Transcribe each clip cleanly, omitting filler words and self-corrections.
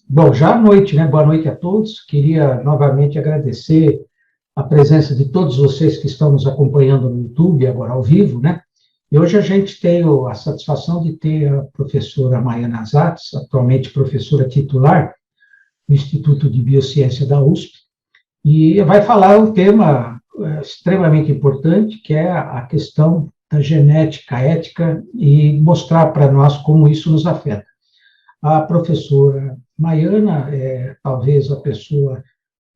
Bom, já à noite, né? Boa noite a todos. Queria novamente agradecer a presença de todos vocês que estão nos acompanhando no YouTube, agora ao vivo, né? E hoje a gente tem a satisfação de ter a professora Maiana Zatz, atualmente professora titular do Instituto de Biociência da USP, e vai falar um tema extremamente importante, que é a questão da genética ética e mostrar para nós como isso nos afeta. A professora Maiana é talvez a pessoa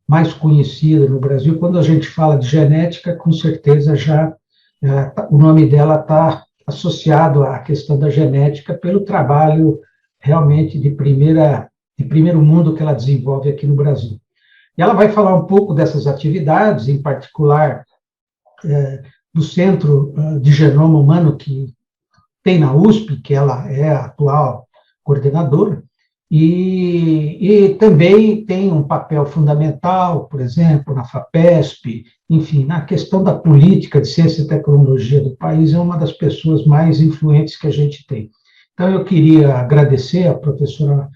mais conhecida no Brasil. Quando a gente fala de genética, com certeza já o nome dela está associado à questão da genética pelo trabalho realmente de primeiro mundo que ela desenvolve aqui no Brasil. E ela vai falar um pouco dessas atividades, em particular do Centro de Genoma Humano que tem na USP, que ela é a atual coordenadora, e também tem um papel fundamental, por exemplo, na FAPESP, enfim, na questão da política de ciência e tecnologia do país, é uma das pessoas mais influentes que a gente tem. Então, eu queria agradecer à professora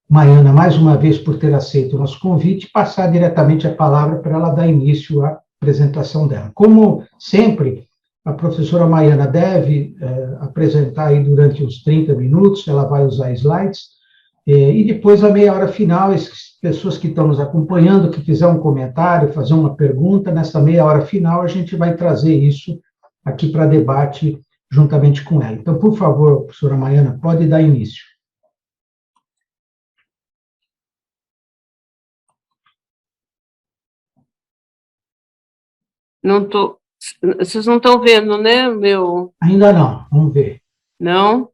Maiana, mais uma vez, por ter aceito o nosso convite, e passar diretamente a palavra para ela dar início à apresentação dela. Como sempre, a professora Maiana deve apresentar aí durante uns 30 minutos, ela vai usar slides, e depois, a meia hora final, as pessoas que estão nos acompanhando, que fizer um comentário, fazer uma pergunta, nessa meia hora final, a gente vai trazer isso aqui para debate juntamente com ela. Então, por favor, professora Maiana, pode dar início. Não tô, vocês não estão vendo, né, meu... Ainda não, vamos ver. Não?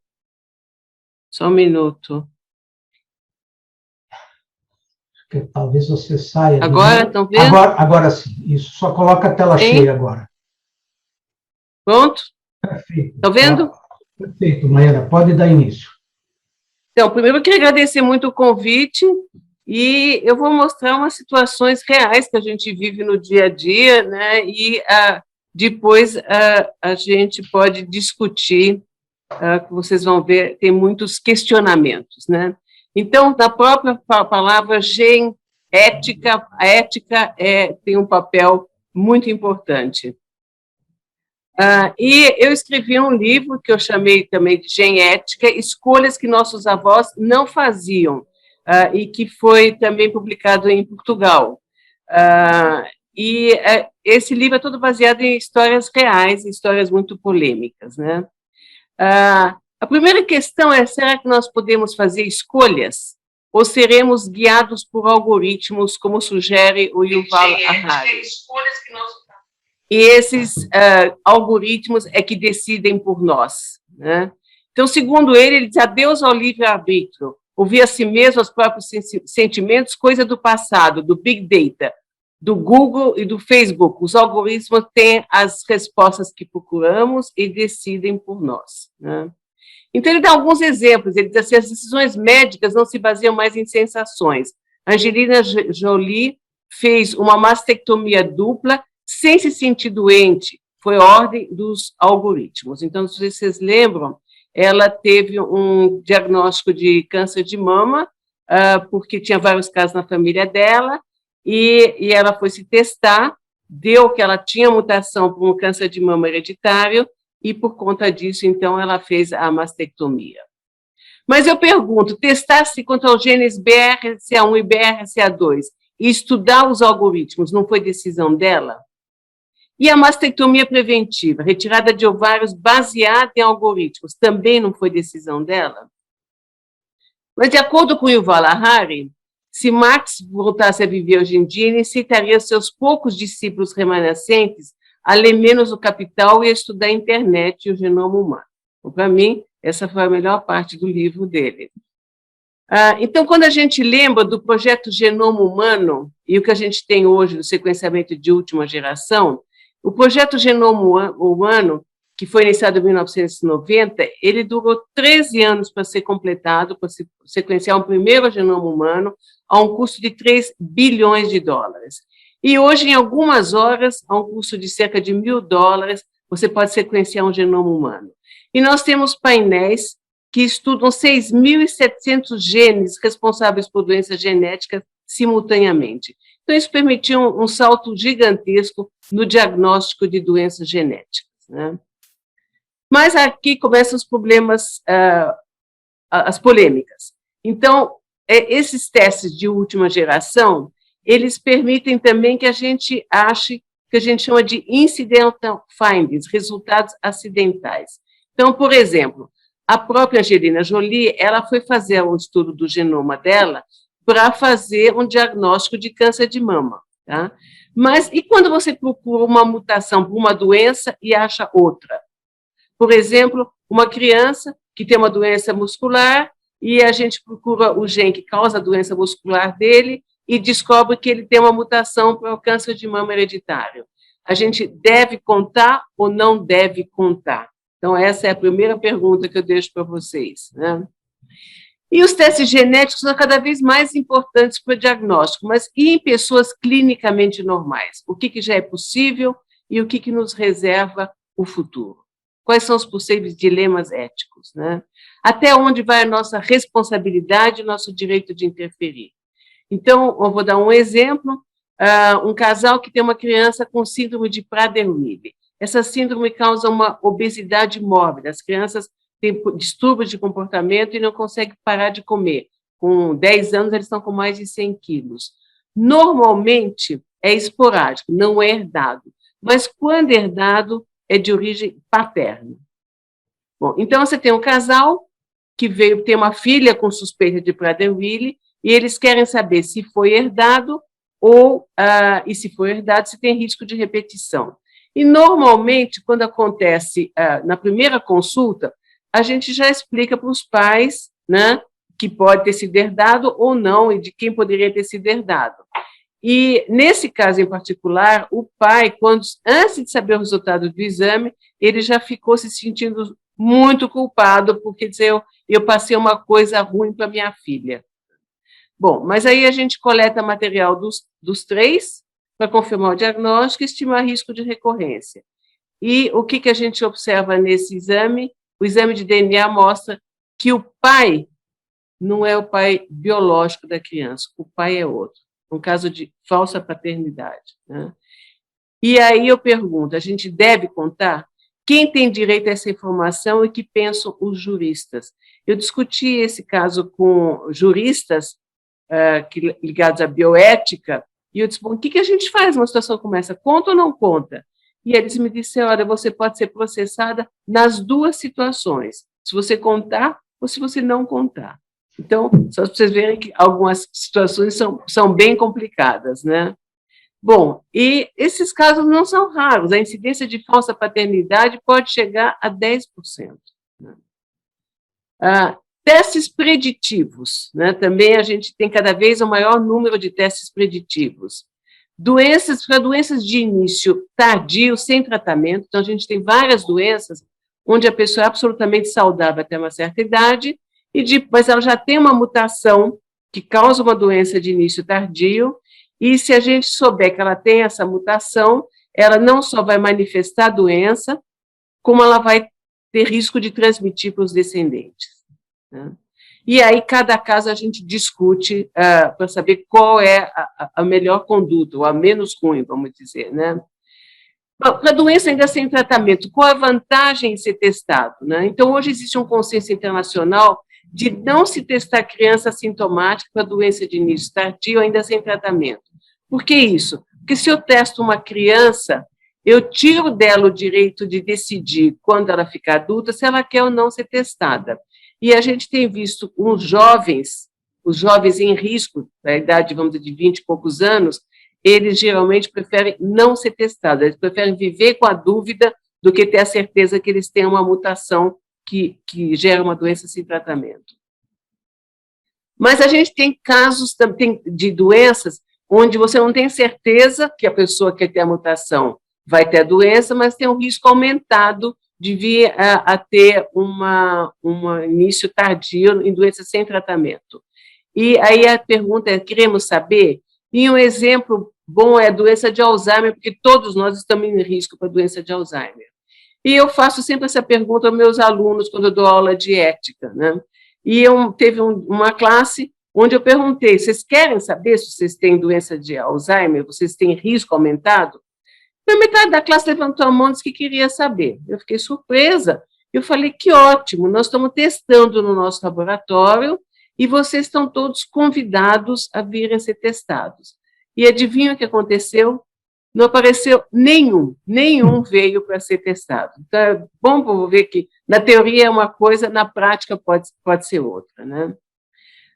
Só um minuto. Talvez você saia. Agora, estão vendo? Agora sim, isso, só coloca a tela cheia agora. Pronto? Perfeito. Estão vendo? Perfeito, Maiana, pode dar início. Então, primeiro eu queria agradecer muito o convite, e eu vou mostrar umas situações reais que a gente vive no dia a dia, né, e depois a gente pode discutir, que vocês vão ver, tem muitos questionamentos, né. Então, na própria palavra ética, a ética tem um papel muito importante. E eu escrevi um livro que eu chamei também de Genética, Escolhas que Nossos Avós Não Faziam, e que foi também publicado em Portugal. Esse livro é todo baseado em histórias reais, histórias muito polêmicas, né? A primeira questão é, será que nós podemos fazer escolhas? Ou seremos guiados por algoritmos, como sugere o Yuval Harari? E esses algoritmos é que decidem por nós, né? Então, segundo ele diz adeus ao livre-arbítrio, ouvir a si mesmo os próprios sentimentos, coisa do passado, do Big Data, do Google e do Facebook. Os algoritmos têm as respostas que procuramos e decidem por nós, né? Então, ele dá alguns exemplos. Ele diz assim, as decisões médicas não se baseiam mais em sensações. Angelina Jolie fez uma mastectomia dupla sem se sentir doente, foi ordem dos algoritmos. Então, se vocês lembram, ela teve um diagnóstico de câncer de mama, porque tinha vários casos na família dela, e ela foi se testar, deu que ela tinha mutação por um câncer de mama hereditário, e por conta disso, então, ela fez a mastectomia. Mas eu pergunto, testar-se contra os genes BRCA1 e BRCA2 e estudar os algoritmos, não foi decisão dela? E a mastectomia preventiva, retirada de ovários baseada em algoritmos, também não foi decisão dela? Mas, de acordo com Yuval Harari, se Marx voltasse a viver hoje em dia, ele incitaria seus poucos discípulos remanescentes a ler menos o Capital e a estudar a internet e o genoma humano. Então, para mim, essa foi a melhor parte do livro dele. Então, quando a gente lembra do projeto Genoma Humano e o que a gente tem hoje do sequenciamento de última geração, o projeto Genoma Humano, que foi iniciado em 1990, ele durou 13 anos para ser completado, para sequenciar um primeiro genoma humano, a um custo de 3 bilhões de dólares. E hoje, em algumas horas, a um custo de cerca de $1.000, você pode sequenciar um genoma humano. E nós temos painéis que estudam 6.700 genes responsáveis por doenças genéticas simultaneamente. Então, isso permitiu um salto gigantesco no diagnóstico de doenças genéticas, né? Mas aqui começam os problemas, as polêmicas. Então, esses testes de última geração, eles permitem também que a gente ache, que a gente chama de incidental findings, resultados acidentais. Então, por exemplo, a própria Angelina Jolie, ela foi fazer um estudo do genoma dela para fazer um diagnóstico de câncer de mama, tá? Mas, e quando você procura uma mutação para uma doença e acha outra? Por exemplo, uma criança que tem uma doença muscular e a gente procura o gene que causa a doença muscular dele e descobre que ele tem uma mutação para o câncer de mama hereditário. A gente deve contar ou não deve contar? Então, essa é a primeira pergunta que eu deixo para vocês, né? E os testes genéticos são cada vez mais importantes para o diagnóstico, mas e em pessoas clinicamente normais? O que já é possível e o que nos reserva o futuro? Quais são os possíveis dilemas éticos, né? Até onde vai a nossa responsabilidade e nosso direito de interferir? Então, eu vou dar um exemplo, um casal que tem uma criança com síndrome de Prader-Willi. Essa síndrome causa uma obesidade mórbida, as crianças têm distúrbios de comportamento e não conseguem parar de comer. Com 10 anos, eles estão com mais de 100 quilos. Normalmente, é esporádico, não é herdado, mas quando é herdado, é de origem paterna. Bom, então, você tem um casal que veio ter uma filha com suspeita de Prader-Willi e eles querem saber se foi herdado ou, e se foi herdado, se tem risco de repetição. E, normalmente, quando acontece na primeira consulta, a gente já explica para os pais, né, que pode ter sido herdado ou não e de quem poderia ter sido herdado. E, nesse caso em particular, o pai, antes de saber o resultado do exame, ele já ficou se sentindo muito culpado, porque dizer, eu passei uma coisa ruim para minha filha. Bom, mas aí a gente coleta material dos três para confirmar o diagnóstico e estimar risco de recorrência. E o que a gente observa nesse exame? O exame de DNA mostra que o pai não é o pai biológico da criança, o pai é outro. Um caso de falsa paternidade, né? E aí eu pergunto, a gente deve contar? Quem tem direito a essa informação e que pensam os juristas? Eu discuti esse caso com juristas ligados à bioética, e eu disse, bom, o que a gente faz numa situação como essa? Conta ou não conta? E eles me disseram, olha, você pode ser processada nas duas situações, se você contar ou se você não contar. Então, só para vocês verem que algumas situações são bem complicadas, né? Bom, e esses casos não são raros, a incidência de falsa paternidade pode chegar a 10%. Né? Testes preditivos, né? Também a gente tem cada vez um maior número de testes preditivos. Para doenças de início tardio, sem tratamento, então a gente tem várias doenças onde a pessoa é absolutamente saudável até uma certa idade, mas ela já tem uma mutação que causa uma doença de início tardio, e se a gente souber que ela tem essa mutação, ela não só vai manifestar a doença, como ela vai ter risco de transmitir para os descendentes, né? E aí, cada caso a gente discute para saber qual é a melhor conduta, ou a menos ruim, vamos dizer, né? Para a doença ainda sem tratamento, qual a vantagem em ser testado, né? Então, hoje existe um consenso internacional de não se testar criança assintomática para doença de início tardio, ainda sem tratamento. Por que isso? Porque se eu testo uma criança, eu tiro dela o direito de decidir, quando ela ficar adulta, se ela quer ou não ser testada. E a gente tem visto os jovens em risco, da idade, vamos dizer, de 20 e poucos anos, eles geralmente preferem não ser testados, eles preferem viver com a dúvida do que ter a certeza que eles têm uma mutação que gera uma doença sem tratamento. Mas a gente tem casos de doenças onde você não tem certeza que a pessoa que tem a mutação vai ter a doença, mas tem um risco aumentado de vir a ter um início tardio em doenças sem tratamento. E aí a pergunta é, queremos saber? E um exemplo bom é a doença de Alzheimer, porque todos nós estamos em risco para a doença de Alzheimer. E eu faço sempre essa pergunta aos meus alunos quando eu dou aula de ética, né? E teve uma classe onde eu perguntei, vocês querem saber se vocês têm doença de Alzheimer, vocês têm risco aumentado? E a metade da classe levantou a mão e disse que queria saber. Eu fiquei surpresa. Eu falei, que ótimo, nós estamos testando no nosso laboratório e vocês estão todos convidados a virem ser testados. E adivinha o que aconteceu? Não apareceu nenhum veio para ser testado. Então, é bom ver que, na teoria, é uma coisa, na prática, pode ser outra, né?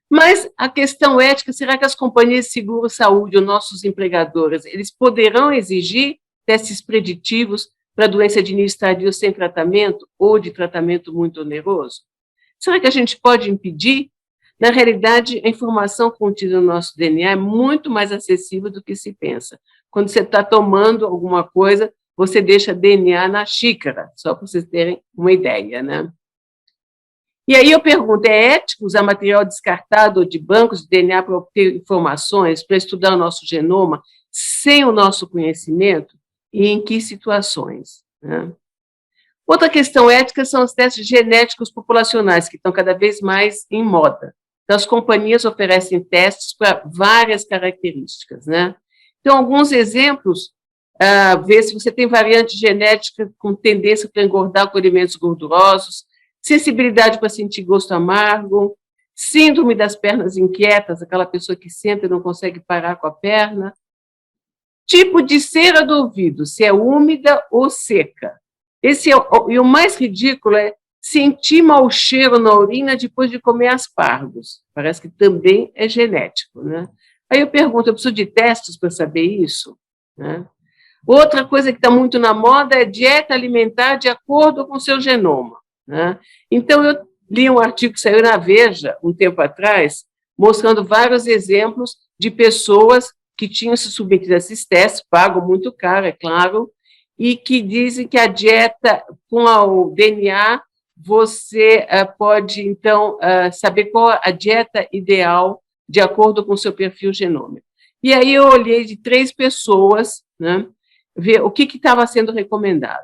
Mas a questão ética, será que as companhias de seguro-saúde, ou nossos empregadores, eles poderão exigir testes preditivos para doença de início tardio sem tratamento ou de tratamento muito oneroso? Será que a gente pode impedir? Na realidade, a informação contida no nosso DNA é muito mais acessível do que se pensa. Quando você está tomando alguma coisa, você deixa DNA na xícara, só para vocês terem uma ideia, né? E aí eu pergunto, é ético usar material descartado ou de bancos de DNA para obter informações, para estudar o nosso genoma, sem o nosso conhecimento? E em que situações, né? Outra questão ética são os testes genéticos populacionais, que estão cada vez mais em moda. Então, as companhias oferecem testes para várias características, né? Então, alguns exemplos, ver se você tem variante genética com tendência para engordar com alimentos gordurosos, sensibilidade para sentir gosto amargo, síndrome das pernas inquietas, aquela pessoa que senta e não consegue parar com a perna, tipo de cera do ouvido, se é úmida ou seca. E o mais ridículo é sentir mau cheiro na urina depois de comer aspargos. Parece que também é genético, né? Aí eu pergunto, eu preciso de testes para saber isso, né? Outra coisa que está muito na moda é dieta alimentar de acordo com o seu genoma, né? Então, eu li um artigo que saiu na Veja, um tempo atrás, mostrando vários exemplos de pessoas que tinham se submetido a esses testes, pagam muito caro, é claro, e que dizem que a dieta com o DNA, você pode, então, saber qual a dieta ideal de acordo com o seu perfil genômico. E aí eu olhei de 3 pessoas, né, ver o que estava sendo recomendado.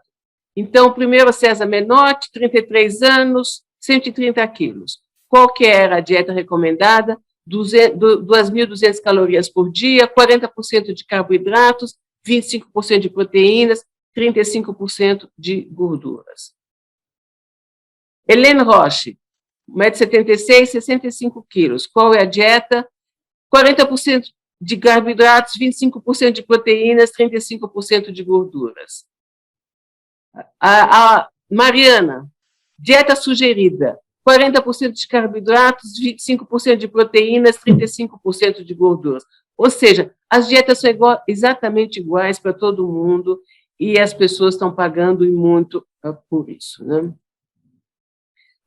Então, primeiro, César Menotti, 33 anos, 130 quilos. Qual que era a dieta recomendada? 2.200 calorias por dia, 40% de carboidratos, 25% de proteínas, 35% de gorduras. Helene Roche, 1,76 m, 65 quilos. Qual é a dieta? 40% de carboidratos, 25% de proteínas, 35% de gorduras. A Mariana, dieta sugerida, 40% de carboidratos, 25% de proteínas, 35% de gorduras. Ou seja, as dietas são exatamente iguais para todo mundo e as pessoas estão pagando e muito por isso, né?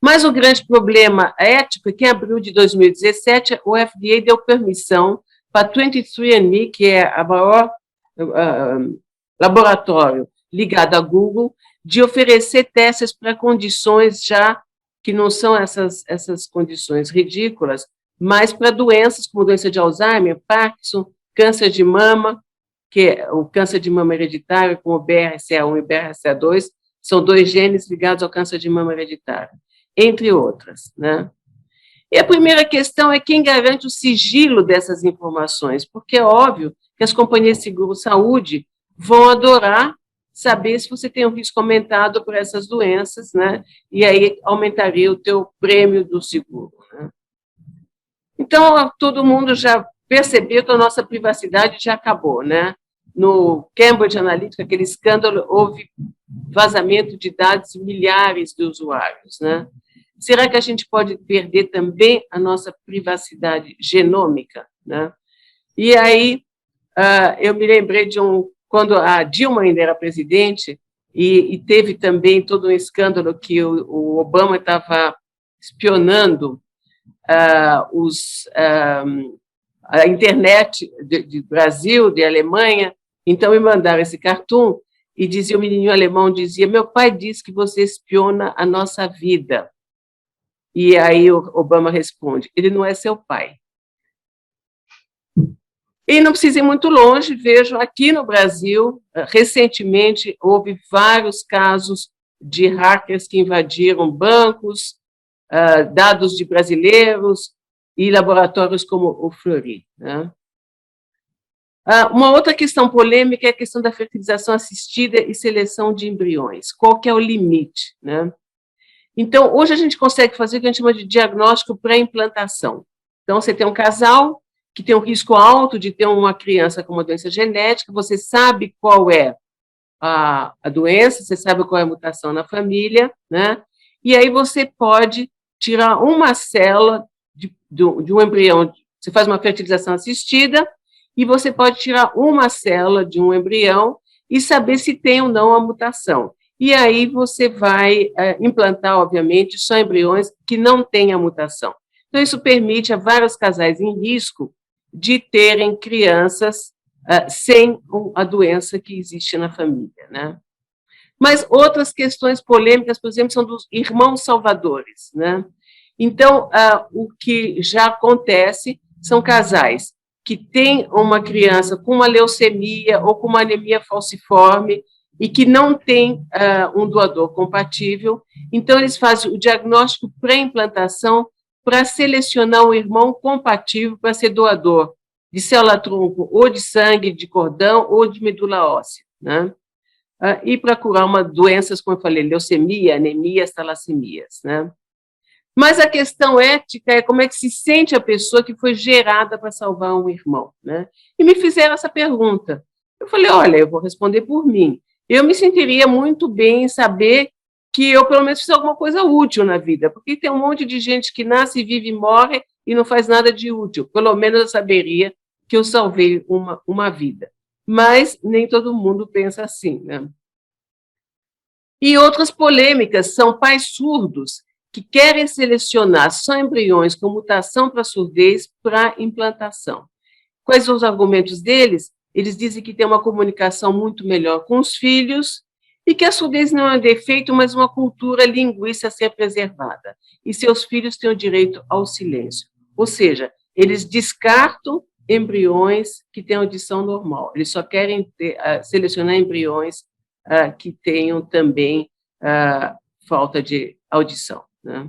Mas o grande problema ético é que em abril de 2017, o FDA deu permissão para a 23andMe, que é a maior laboratório ligado à Google, de oferecer testes para condições já que não são essas condições ridículas, mas para doenças como doença de Alzheimer, Parkinson, câncer de mama, que é o câncer de mama hereditário, com o BRCA1 e BRCA2, são 2 genes ligados ao câncer de mama hereditário, entre outras, né? E a primeira questão é quem garante o sigilo dessas informações, porque é óbvio que as companhias de seguro-saúde vão adorar saber se você tem um risco aumentado por essas doenças, né? E aí aumentaria o teu prêmio do seguro, né? Então, todo mundo já percebeu que a nossa privacidade já acabou, né? No Cambridge Analytica, aquele escândalo, houve vazamento de dados de milhares de usuários, né? Será que a gente pode perder também a nossa privacidade genômica, né? E aí, eu me lembrei de quando a Dilma ainda era presidente, e teve também todo um escândalo que o Obama estava espionando a internet de Brasil, de Alemanha, então me mandaram esse cartoon, e dizia, o menininho alemão dizia, meu pai disse que você espiona a nossa vida. E aí o Obama responde, ele não é seu pai. E não precisa ir muito longe, vejo aqui no Brasil, recentemente, houve vários casos de hackers que invadiram bancos, dados de brasileiros e laboratórios como o Fleury, né? Uma outra questão polêmica é a questão da fertilização assistida e seleção de embriões. Qual que é o limite, né? Então, hoje a gente consegue fazer o que a gente chama de diagnóstico pré-implantação. Então, você tem um casal que tem um risco alto de ter uma criança com uma doença genética, você sabe qual é a doença, você sabe qual é a mutação na família, né? E aí você pode tirar uma célula de um embrião, você faz uma fertilização assistida, e você pode tirar uma célula de um embrião e saber se tem ou não a mutação. E aí você vai implantar, obviamente, só embriões que não têm a mutação. Então, isso permite a vários casais em risco de terem crianças sem a doença que existe na família, né? Mas outras questões polêmicas, por exemplo, são dos irmãos salvadores, né? Então, o que já acontece são casais que têm uma criança com uma leucemia ou com uma anemia falciforme e que não tem um doador compatível, então eles fazem o diagnóstico pré-implantação para selecionar um irmão compatível para ser doador de célula-tronco ou de sangue, de cordão ou de medula óssea, né? E para curar doenças, como eu falei, leucemia, anemias, talassemias, né? Mas a questão ética é como é que se sente a pessoa que foi gerada para salvar um irmão, né? E me fizeram essa pergunta. Eu falei, olha, eu vou responder por mim. Eu me sentiria muito bem em saber que eu, pelo menos, fiz alguma coisa útil na vida, porque tem um monte de gente que nasce, vive e morre e não faz nada de útil. Pelo menos eu saberia que eu salvei uma vida. Mas nem todo mundo pensa assim, né? E outras polêmicas são pais surdos que querem selecionar só embriões com mutação para surdez para implantação. Quais são os argumentos deles? Eles dizem que tem uma comunicação muito melhor com os filhos e que a surdez não é um defeito, mas uma cultura linguística a ser preservada. E seus filhos têm o direito ao silêncio. Ou seja, eles descartam embriões que têm audição normal. Eles só querem selecionar embriões que tenham também falta de audição, né?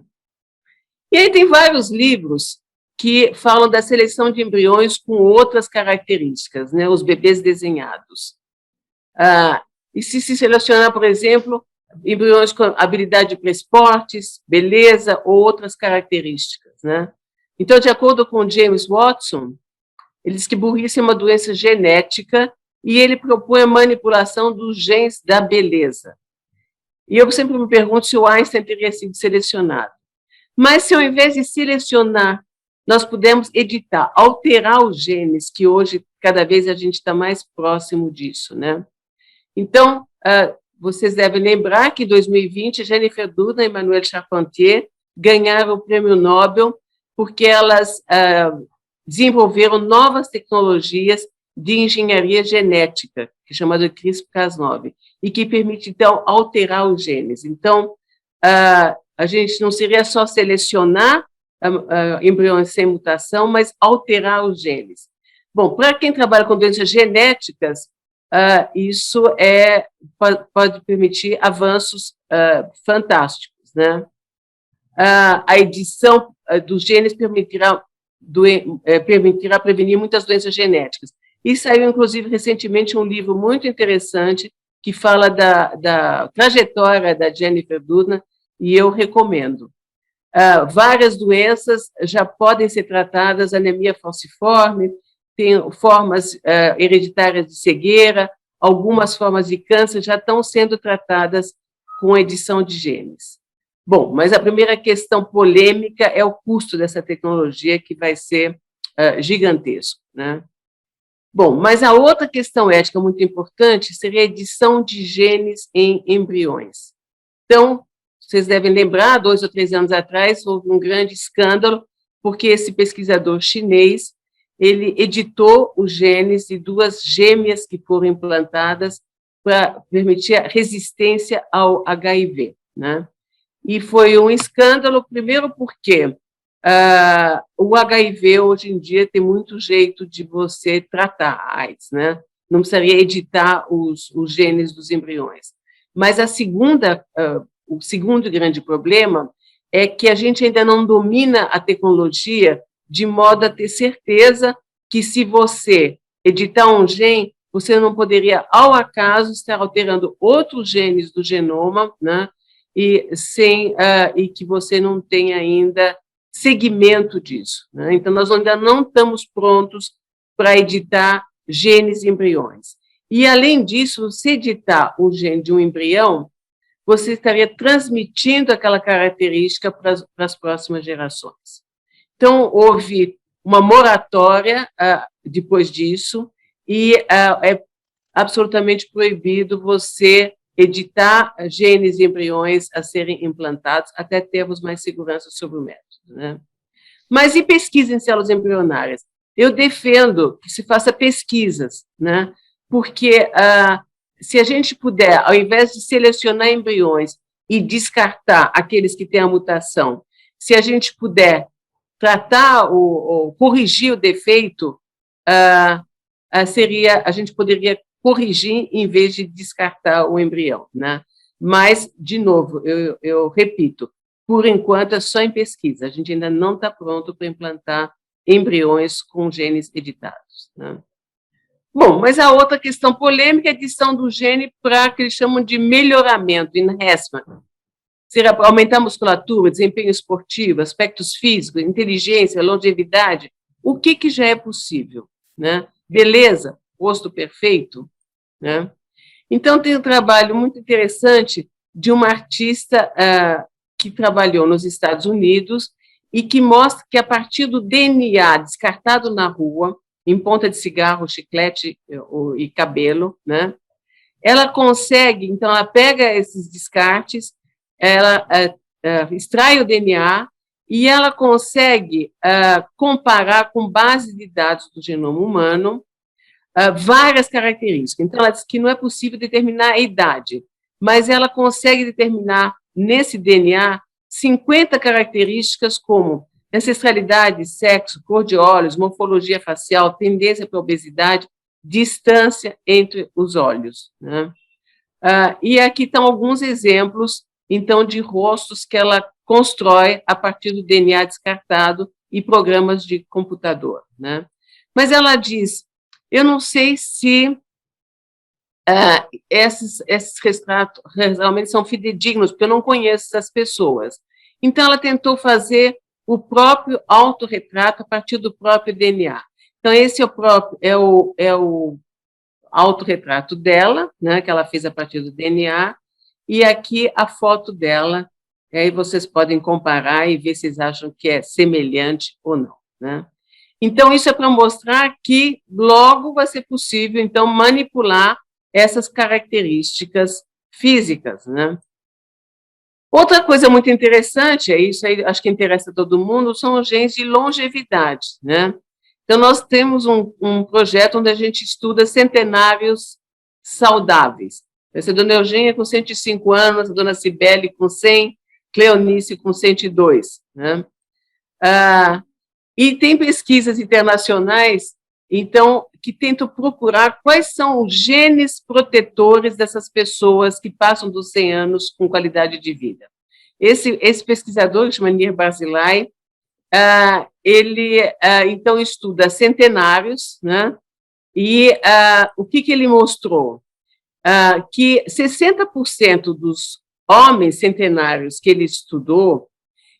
E aí tem vários livros que falam da seleção de embriões com outras características, né? Os bebês desenhados. E se selecionar, por exemplo, embriões com habilidade para esportes, beleza ou outras características, né? Então, de acordo com James Watson, ele diz que burrice é uma doença genética e ele propõe a manipulação dos genes da beleza. E eu sempre me pergunto se o Einstein teria sido selecionado. Mas se ao invés de selecionar, nós pudemos editar, alterar os genes, que hoje, cada vez, a gente está mais próximo disso, né? Então, vocês devem lembrar que em 2020, Jennifer Doudna e Emmanuelle Charpentier ganharam o Prêmio Nobel porque elas desenvolveram novas tecnologias de engenharia genética, que é chamada CRISPR-Cas9, e que permite, então, alterar os genes. Então, a gente não seria só selecionar embriões sem mutação, mas alterar os genes. Bom, para quem trabalha com doenças genéticas, isso pode permitir avanços fantásticos, né? A edição dos genes permitirá prevenir muitas doenças genéticas. E saiu, inclusive, recentemente um livro muito interessante que fala da trajetória da Jennifer Doudna, e eu recomendo. Várias doenças já podem ser tratadas, anemia falciforme, tem formas hereditárias de cegueira, algumas formas de câncer já estão sendo tratadas com edição de genes. Bom, mas a primeira questão polêmica é o custo dessa tecnologia, que vai ser gigantesco, né? Bom, mas a outra questão ética muito importante seria a edição de genes em embriões. Então, vocês devem lembrar, 2 ou 3 anos atrás, houve um grande escândalo, porque esse pesquisador chinês, ele editou os genes de 2 gêmeas que foram implantadas para permitir a resistência ao HIV, né? E foi um escândalo, primeiro porque o HIV, hoje em dia, tem muito jeito de você tratar a AIDS, né? Não precisaria editar os genes dos embriões. Mas o segundo grande problema é que a gente ainda não domina a tecnologia de modo a ter certeza que, se você editar um gene, você não poderia, ao acaso, estar alterando outros genes do genoma, né, e que você não tem ainda segmento disso, né? Então, nós ainda não estamos prontos para editar genes em embriões. E, além disso, se editar o gene de um embrião, você estaria transmitindo aquela característica para as próximas gerações. Então, houve uma moratória depois disso, e é absolutamente proibido você editar genes e embriões a serem implantados até termos mais segurança sobre o método, né? Mas e pesquisa em células embrionárias? Eu defendo que se faça pesquisas, né? Porque se a gente puder, ao invés de selecionar embriões e descartar aqueles que têm a mutação, se a gente puder tratar ou corrigir o defeito, a gente poderia corrigir em vez de descartar o embrião, né? Mas, de novo, eu repito, por enquanto é só em pesquisa, a gente ainda não está pronto para implantar embriões com genes editados, né? Bom, mas a outra questão polêmica é a adição do gene para o que eles chamam de melhoramento, enhancement. Será para aumentar a musculatura, desempenho esportivo, aspectos físicos, inteligência, longevidade, o que já é possível, né? Beleza, rosto perfeito, né? Então, tem um trabalho muito interessante de uma artista que trabalhou nos Estados Unidos e que mostra que, a partir do DNA descartado na rua, em ponta de cigarro, chiclete e cabelo, né, ela consegue, então, ela pega esses descartes, ela extrai o DNA e ela consegue comparar com base de dados do genoma humano várias características. Então, ela diz que não é possível determinar a idade, mas ela consegue determinar, nesse DNA, 50 características como ancestralidade, sexo, cor de olhos, morfologia facial, tendência para obesidade, distância entre os olhos, né? E aqui estão alguns exemplos, então, de rostos que ela constrói a partir do DNA descartado e programas de computador, né? Mas ela diz, eu não sei se esses retratos realmente são fidedignos, porque eu não conheço essas pessoas. Então, ela tentou fazer o próprio autorretrato a partir do próprio DNA. Então, esse é o autorretrato dela, né, que ela fez a partir do DNA, e aqui a foto dela, e aí vocês podem comparar e ver se vocês acham que é semelhante ou não, né? Então, isso é para mostrar que logo vai ser possível, então, manipular essas características físicas, né? Outra coisa muito interessante, isso aí acho que interessa a todo mundo, são os genes de longevidade, né? Então, nós temos um projeto onde a gente estuda centenários saudáveis. Essa é a dona Eugênia com 105 anos, a dona Cibele com 100, Cleonice com 102, né? E tem pesquisas internacionais, então, que tentam procurar quais são os genes protetores dessas pessoas que passam dos 100 anos com qualidade de vida. Esse pesquisador, que chama Nir Barzilai, ele, então, estuda centenários, né? E o que ele mostrou? Que 60% dos homens centenários que ele estudou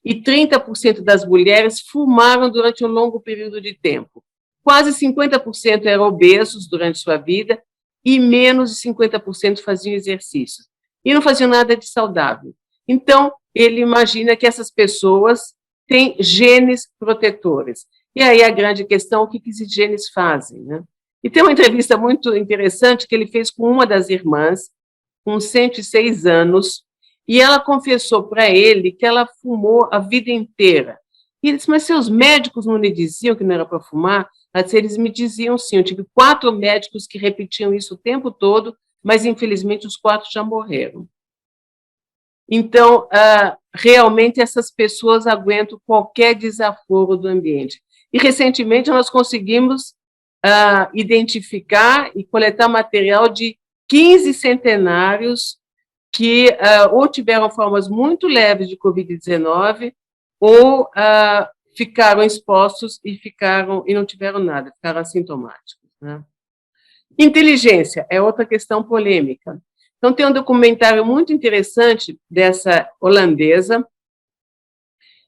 e 30% das mulheres fumaram durante um longo período de tempo. Quase 50% eram obesos durante sua vida e menos de 50% faziam exercícios. E não faziam nada de saudável. Então, ele imagina que essas pessoas têm genes protetores. E aí a grande questão, o que esses genes fazem, né? E tem uma entrevista muito interessante que ele fez com uma das irmãs, com 106 anos, e ela confessou para ele que ela fumou a vida inteira. E ele disse, mas seus médicos não lhe diziam que não era para fumar? Ela disse, eles me diziam sim, eu tive 4 médicos que repetiam isso o tempo todo, mas infelizmente os 4 já morreram. Então, realmente essas pessoas aguentam qualquer desaforo do ambiente. E recentemente nós conseguimos identificar e coletar material de 15 centenários que ou tiveram formas muito leves de Covid-19 ou ficaram expostos e não tiveram nada, ficaram assintomáticos, né? Inteligência é outra questão polêmica. Então, tem um documentário muito interessante dessa holandesa,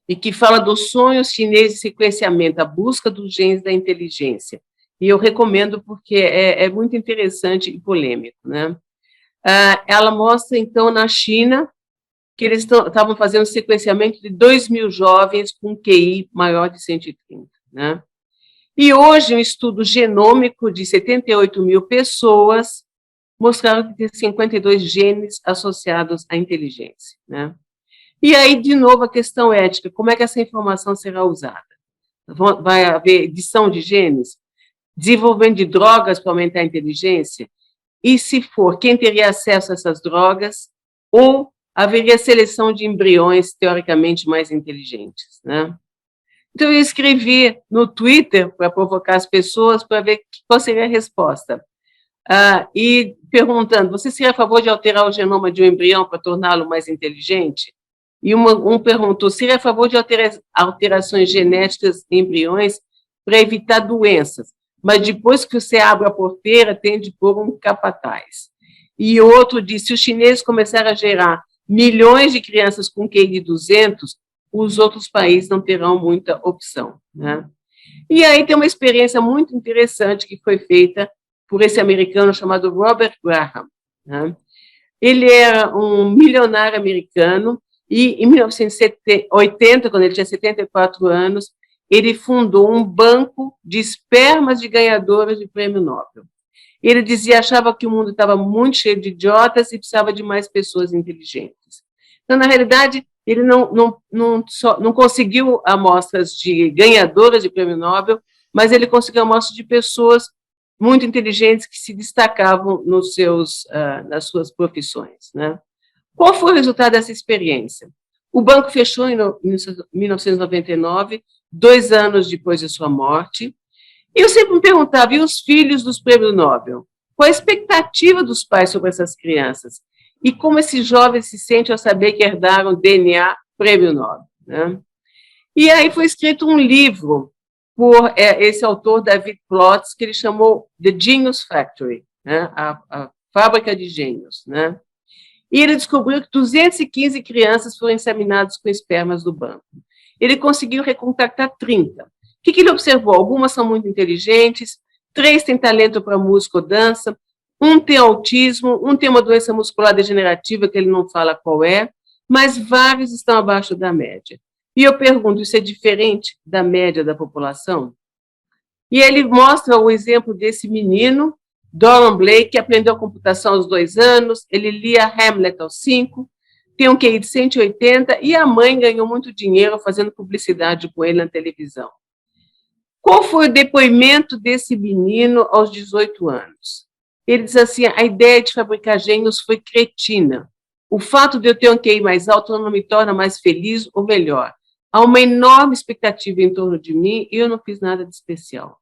e que fala dos sonhos chineses de sequenciamento, a busca dos genes da inteligência. E eu recomendo porque é muito interessante e polêmico, né? Ela mostra, então, na China, que eles estavam fazendo sequenciamento de 2.000 jovens com QI maior de 130, né? E hoje, um estudo genômico de 78.000 pessoas mostraram que tem 52 genes associados à inteligência, né? E aí, de novo, a questão ética, como é que essa informação será usada? Vai haver edição de genes? Desenvolvimento de drogas para aumentar a inteligência? E se for, quem teria acesso a essas drogas? Ou haveria seleção de embriões teoricamente mais inteligentes, né? Então, eu escrevi no Twitter para provocar as pessoas para ver qual seria a resposta. E perguntando, você seria a favor de alterar o genoma de um embrião para torná-lo mais inteligente? E um perguntou, seria a favor de alterações genéticas em embriões para evitar doenças, mas depois que você abre a porteira, tem de pôr um capataz. E outro disse, se os chineses começarem a gerar milhões de crianças com QI de 200, os outros países não terão muita opção, né? E aí tem uma experiência muito interessante que foi feita por esse americano chamado Robert Graham, né? Ele era um milionário americano e, em 1980, quando ele tinha 74 anos, ele fundou um banco de espermas de ganhadoras de prêmio Nobel. Ele dizia, achava que o mundo estava muito cheio de idiotas e precisava de mais pessoas inteligentes. Então, na realidade, ele não conseguiu amostras de ganhadoras de prêmio Nobel, mas ele conseguiu amostras de pessoas muito inteligentes que se destacavam nas suas profissões, né? Qual foi o resultado dessa experiência? O banco fechou em 1999, 2 anos depois de sua morte, e eu sempre me perguntava, e os filhos dos prêmios Nobel? Qual a expectativa dos pais sobre essas crianças? E como esses jovens se sentem ao saber que herdaram DNA prêmio Nobel, né? E aí foi escrito um livro por esse autor, David Plotz, que ele chamou The Genius Factory, né? A fábrica de gênios, né? E ele descobriu que 215 crianças foram inseminadas com espermas do banco. Ele conseguiu recontactar 30. O que ele observou? Algumas são muito inteligentes, 3 têm talento para música ou dança, 1 tem autismo, 1 tem uma doença muscular degenerativa que ele não fala qual é, mas vários estão abaixo da média. E eu pergunto, isso é diferente da média da população? E ele mostra o exemplo desse menino, Doran Blake, que aprendeu computação aos 2 anos, ele lia Hamlet aos 5, tem um QI de 180, e a mãe ganhou muito dinheiro fazendo publicidade com ele na televisão. Qual foi o depoimento desse menino aos 18 anos? Ele diz assim, a ideia de fabricar gênios foi cretina. O fato de eu ter um QI mais alto não me torna mais feliz ou melhor. Há uma enorme expectativa em torno de mim e eu não fiz nada de especial.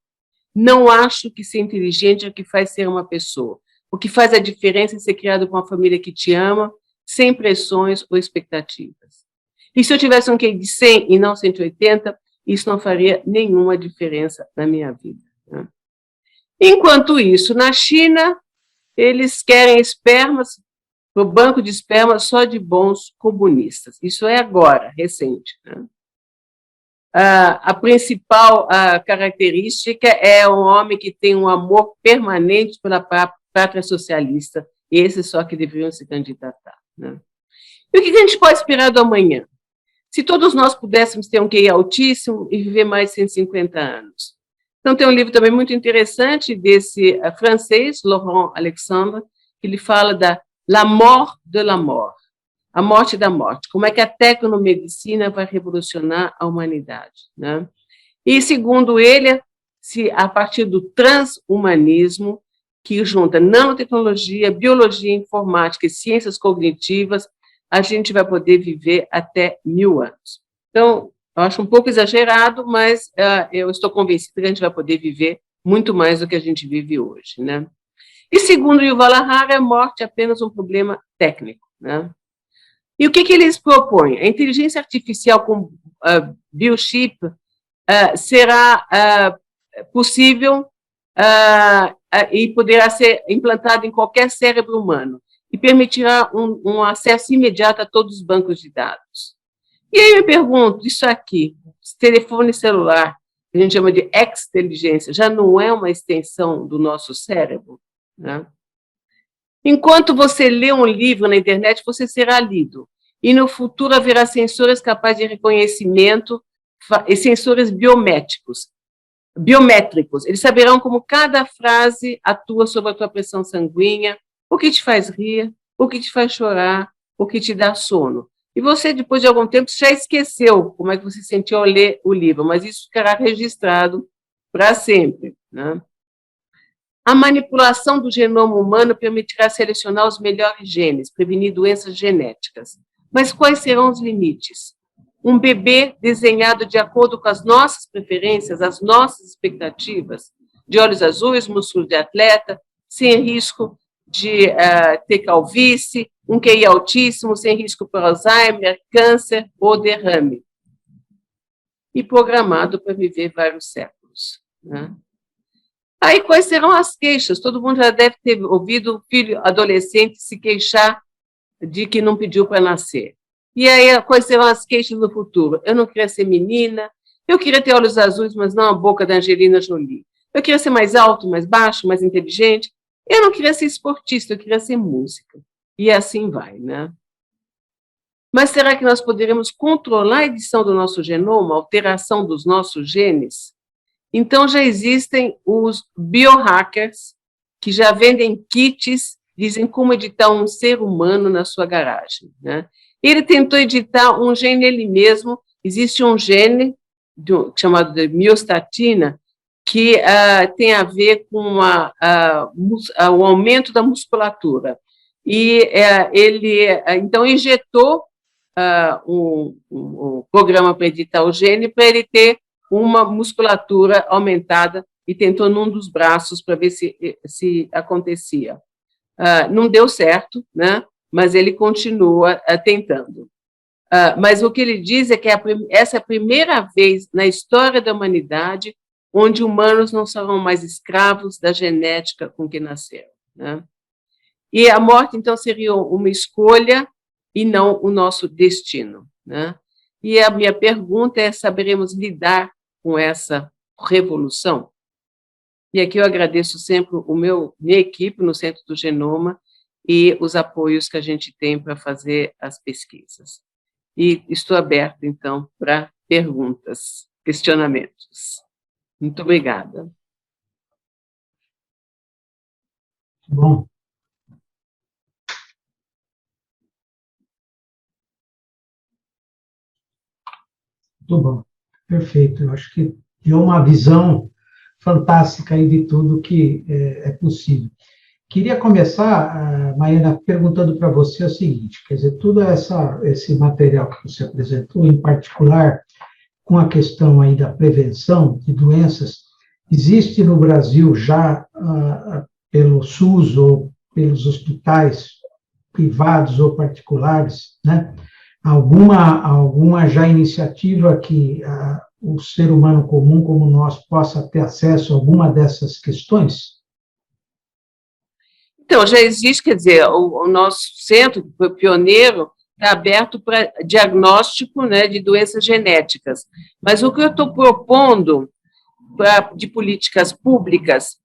Não acho que ser inteligente é o que faz ser uma pessoa. O que faz a diferença é ser criado com uma família que te ama, sem pressões ou expectativas. E se eu tivesse um QI de 100 e não 180, isso não faria nenhuma diferença na minha vida, né? Enquanto isso, na China, eles querem espermas, o banco de espermas só de bons comunistas. Isso é agora, recente, né? A principal característica é um homem que tem um amor permanente pela pátria socialista, e esses só que deveriam se candidatar, né? E o que a gente pode esperar do amanhã? Se todos nós pudéssemos ter um QI altíssimo e viver mais de 150 anos. Então, tem um livro também muito interessante desse francês, Laurent Alexandre, que ele fala da La mort de la mort, a morte da morte, como é que a tecnomedicina vai revolucionar a humanidade, né? E, segundo ele, a partir do transhumanismo, que junta nanotecnologia, biologia, informática e ciências cognitivas, a gente vai poder viver até 1000 anos. Então, eu acho um pouco exagerado, mas eu estou convencida que a gente vai poder viver muito mais do que a gente vive hoje, né? E, segundo Yuval Harari, a morte é apenas um problema técnico. né? E o que eles propõem? A inteligência artificial com biochip será possível e poderá ser implantado em qualquer cérebro humano e permitirá um acesso imediato a todos os bancos de dados. E aí eu me pergunto, isso aqui, telefone celular, que a gente chama de exteligência, já não é uma extensão do nosso cérebro, né? Enquanto você lê um livro na internet, você será lido. E no futuro haverá sensores capazes de reconhecimento e sensores biométricos. Eles saberão como cada frase atua sobre a tua pressão sanguínea, o que te faz rir, o que te faz chorar, o que te dá sono. E você, depois de algum tempo, já esqueceu como é que você sentiu ao ler o livro, mas isso ficará registrado para sempre, né? A manipulação do genoma humano permitirá selecionar os melhores genes, prevenir doenças genéticas. Mas quais serão os limites? Um bebê desenhado de acordo com as nossas preferências, as nossas expectativas, de olhos azuis, músculo de atleta, sem risco de ter calvície, um QI altíssimo, sem risco para Alzheimer, câncer ou derrame. E programado para viver vários séculos, né? Aí, quais serão as queixas? Todo mundo já deve ter ouvido o filho adolescente se queixar de que não pediu para nascer. E aí, quais serão as queixas no futuro? Eu não queria ser menina, eu queria ter olhos azuis, mas não a boca da Angelina Jolie. Eu queria ser mais alto, mais baixo, mais inteligente. Eu não queria ser esportista, eu queria ser música. E assim vai, né? Mas será que nós poderemos controlar a edição do nosso genoma, a alteração dos nossos genes? Então, já existem os biohackers, que já vendem kits, dizem como editar um ser humano na sua garagem, né? Ele tentou editar um gene nele mesmo. Existe um gene chamado de miostatina, que tem a ver com o aumento da musculatura. E ele, então, injetou um programa para editar o gene para ele ter uma musculatura aumentada e tentou num dos braços para ver se acontecia. Não deu certo, né? Mas ele continua tentando. Mas o que ele diz é que essa é a primeira vez na história da humanidade onde humanos não serão mais escravos da genética com que nasceram, né? E a morte, então, seria uma escolha e não o nosso destino, né? E a minha pergunta é: saberemos lidar com essa revolução? E aqui eu agradeço sempre minha equipe no Centro do Genoma e os apoios que a gente tem para fazer as pesquisas. E estou aberta, então, para perguntas, questionamentos. Muito obrigada. Bom. Muito bom. Perfeito. Eu acho que deu uma visão fantástica aí de tudo que é possível. Queria começar, Maiana, perguntando para você o seguinte, quer dizer, todo esse material que você apresentou, em particular com a questão aí da prevenção de doenças, existe no Brasil já, pelo SUS ou pelos hospitais privados ou particulares, né, alguma já iniciativa que o ser humano comum como nós possa ter acesso a alguma dessas questões? Então, já existe, quer dizer, o nosso centro, que foi pioneiro, está aberto para diagnóstico, né, de doenças genéticas. Mas o que eu estou propondo de políticas públicas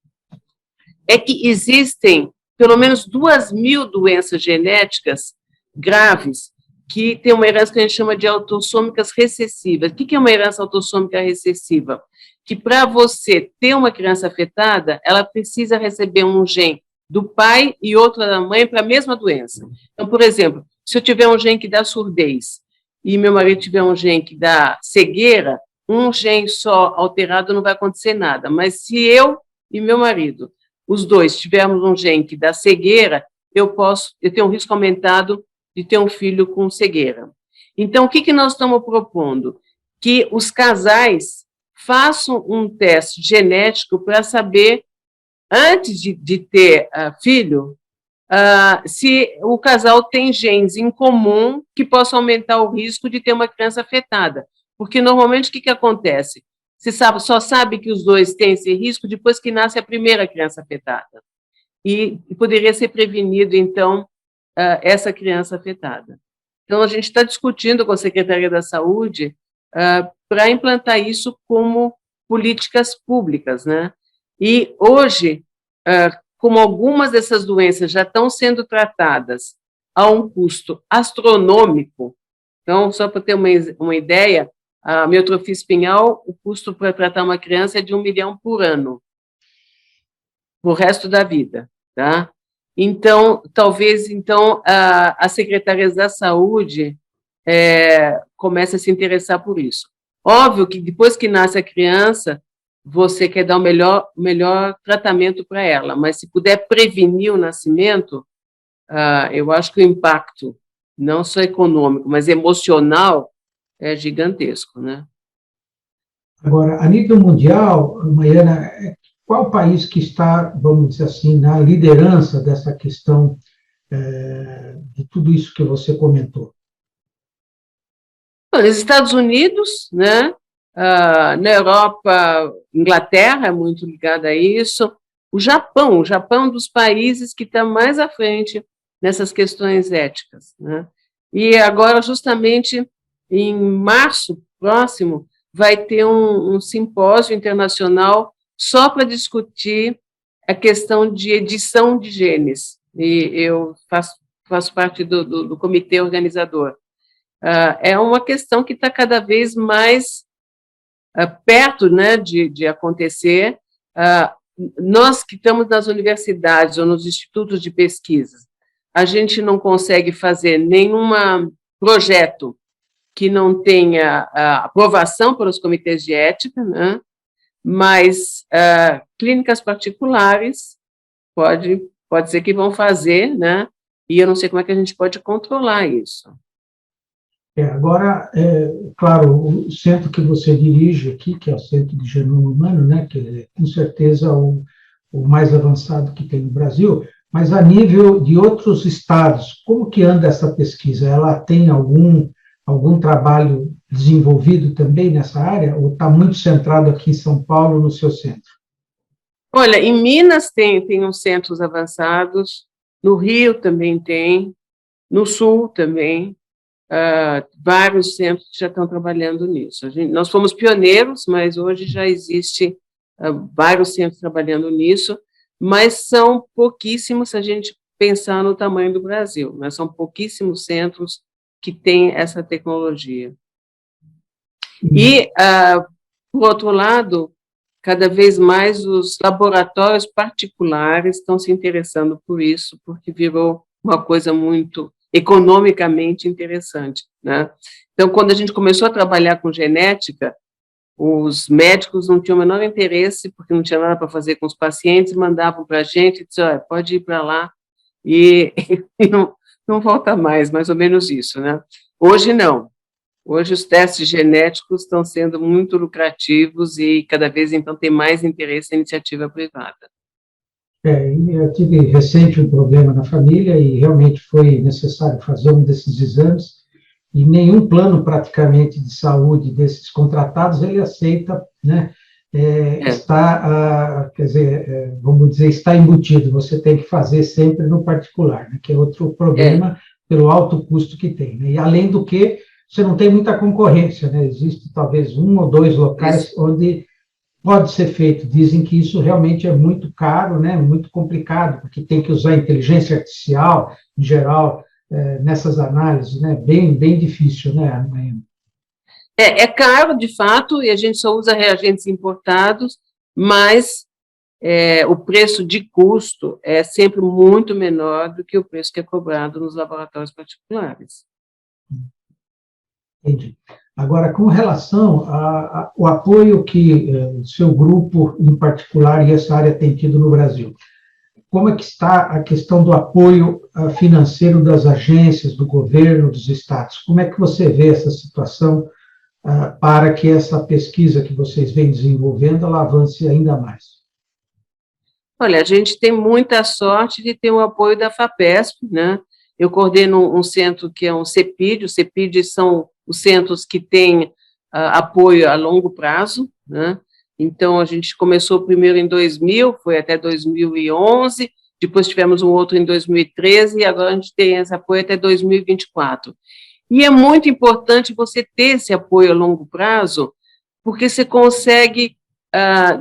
é que existem pelo menos 2.000 doenças genéticas graves que têm uma herança que a gente chama de autossômicas recessivas. O que é uma herança autossômica recessiva? Que para você ter uma criança afetada, ela precisa receber um gene do pai e outro da mãe para a mesma doença. Então, por exemplo, se eu tiver um gene que dá surdez e meu marido tiver um gene que dá cegueira, um gene só alterado não vai acontecer nada. Mas se eu e meu marido, os dois, tivermos um gene que dá cegueira, eu tenho um risco aumentado de ter um filho com cegueira. Então, o que nós estamos propondo? Que os casais façam um teste genético para saber, antes de ter filho, se o casal tem genes em comum que possam aumentar o risco de ter uma criança afetada. Porque, normalmente, o que acontece? Você só sabe que os dois têm esse risco depois que nasce a primeira criança afetada. E poderia ser prevenido, então, essa criança afetada. Então, a gente está discutindo com a Secretaria da Saúde para implantar isso como políticas públicas, né? E hoje, como algumas dessas doenças já estão sendo tratadas a um custo astronômico, então, só para ter uma ideia, a miotrofia espinhal, o custo para tratar uma criança é de R$1 milhão por ano, o resto da vida, tá? Então, talvez, então, as secretarias da saúde comecem a se interessar por isso. Óbvio que depois que nasce a criança, você quer dar o melhor tratamento para ela, mas se puder prevenir o nascimento, eu acho que o impacto, não só econômico, mas emocional, é gigantesco, né? Agora, a nível mundial, Mariana, qual país que está, vamos dizer assim, na liderança dessa questão de tudo isso que você comentou? Os Estados Unidos, né? Na Europa, Inglaterra é muito ligada a isso. O Japão é um dos países que está mais à frente nessas questões éticas, né? E agora, justamente, em março próximo, vai ter um simpósio internacional só para discutir a questão de edição de genes. E eu faço parte do comitê organizador. É uma questão que está cada vez mais perto, né, de acontecer. Nós que estamos nas universidades ou nos institutos de pesquisa, a gente não consegue fazer nenhum projeto que não tenha aprovação pelos comitês de ética, né? Mas clínicas particulares pode ser que vão fazer, né? E eu não sei como é que a gente pode controlar isso. Agora, claro, o centro que você dirige aqui, que é o Centro de Genoma Humano, né, que é com certeza o mais avançado que tem no Brasil, mas a nível de outros estados, como que anda essa pesquisa? Ela tem algum trabalho desenvolvido também nessa área, ou está muito centrado aqui em São Paulo, no seu centro? Olha, em Minas tem uns centros avançados, no Rio também tem, no Sul também, vários centros já estão trabalhando nisso. Nós fomos pioneiros, mas hoje já existe vários centros trabalhando nisso, mas são pouquíssimos se a gente pensar no tamanho do Brasil, né? São pouquíssimos centros que têm essa tecnologia. E, por outro lado, cada vez mais os laboratórios particulares estão se interessando por isso, porque virou uma coisa muito economicamente interessante, né? Então, quando a gente começou a trabalhar com genética, os médicos não tinham o menor interesse, porque não tinha nada para fazer com os pacientes, mandavam para a gente e diziam, pode ir para lá, e não volta mais ou menos isso, né? Hoje, não. Hoje, os testes genéticos estão sendo muito lucrativos e, cada vez, então, tem mais interesse na iniciativa privada. Eu tive recente um problema na família e realmente foi necessário fazer um desses exames, e nenhum plano, praticamente, de saúde desses contratados, ele aceita, né? Quer dizer, vamos dizer, está embutido, você tem que fazer sempre no particular, né? Que é outro problema pelo alto custo que tem, né? E, além do que, você não tem muita concorrência, né? Existe, talvez, 1 ou 2 locais onde pode ser feito. Dizem que isso realmente é muito caro, né? Muito complicado, porque tem que usar inteligência artificial, em geral, nessas análises, né? Bem difícil, né? É caro, de fato, e a gente só usa reagentes importados, mas o preço de custo é sempre muito menor do que o preço que é cobrado nos laboratórios particulares. Entendi. Agora, com relação ao apoio que o seu grupo, em particular, e essa área tem tido no Brasil, como é que está a questão do apoio financeiro das agências, do governo, dos estados? Como é que você vê essa situação para que essa pesquisa que vocês vêm desenvolvendo, ela avance ainda mais? Olha, a gente tem muita sorte de ter o apoio da FAPESP, né? Eu coordeno um centro que é um CEPID, os CEPID são os centros que têm apoio a longo prazo, né? Então, a gente começou primeiro em 2000, foi até 2011, depois tivemos um outro em 2013, e agora a gente tem esse apoio até 2024. E é muito importante você ter esse apoio a longo prazo, porque você consegue,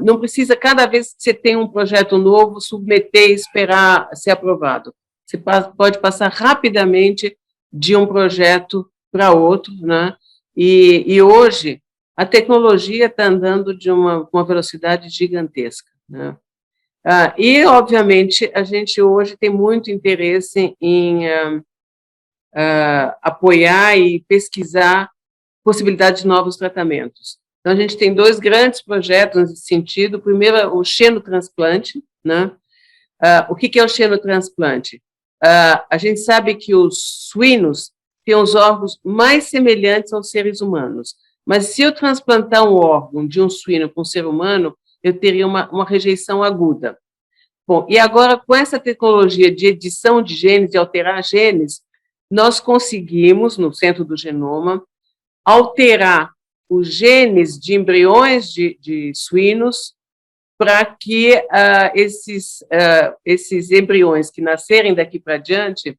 não precisa, cada vez que você tem um projeto novo, submeter e esperar ser aprovado. Você pode passar rapidamente de um projeto para outro, né? E hoje, a tecnologia está andando de uma velocidade gigantesca, né? E, obviamente, a gente hoje tem muito interesse em apoiar e pesquisar possibilidade de novos tratamentos. Então, a gente tem 2 grandes projetos nesse sentido. O primeiro é o xenotransplante, né? O que é o xenotransplante? A gente sabe que os suínos têm os órgãos mais semelhantes aos seres humanos, mas se eu transplantar um órgão de um suíno para um ser humano, eu teria uma rejeição aguda. Bom, e agora, com essa tecnologia de edição de genes, de alterar genes, nós conseguimos, no centro do genoma, alterar os genes de embriões de suínos para que esses embriões que nascerem daqui para diante,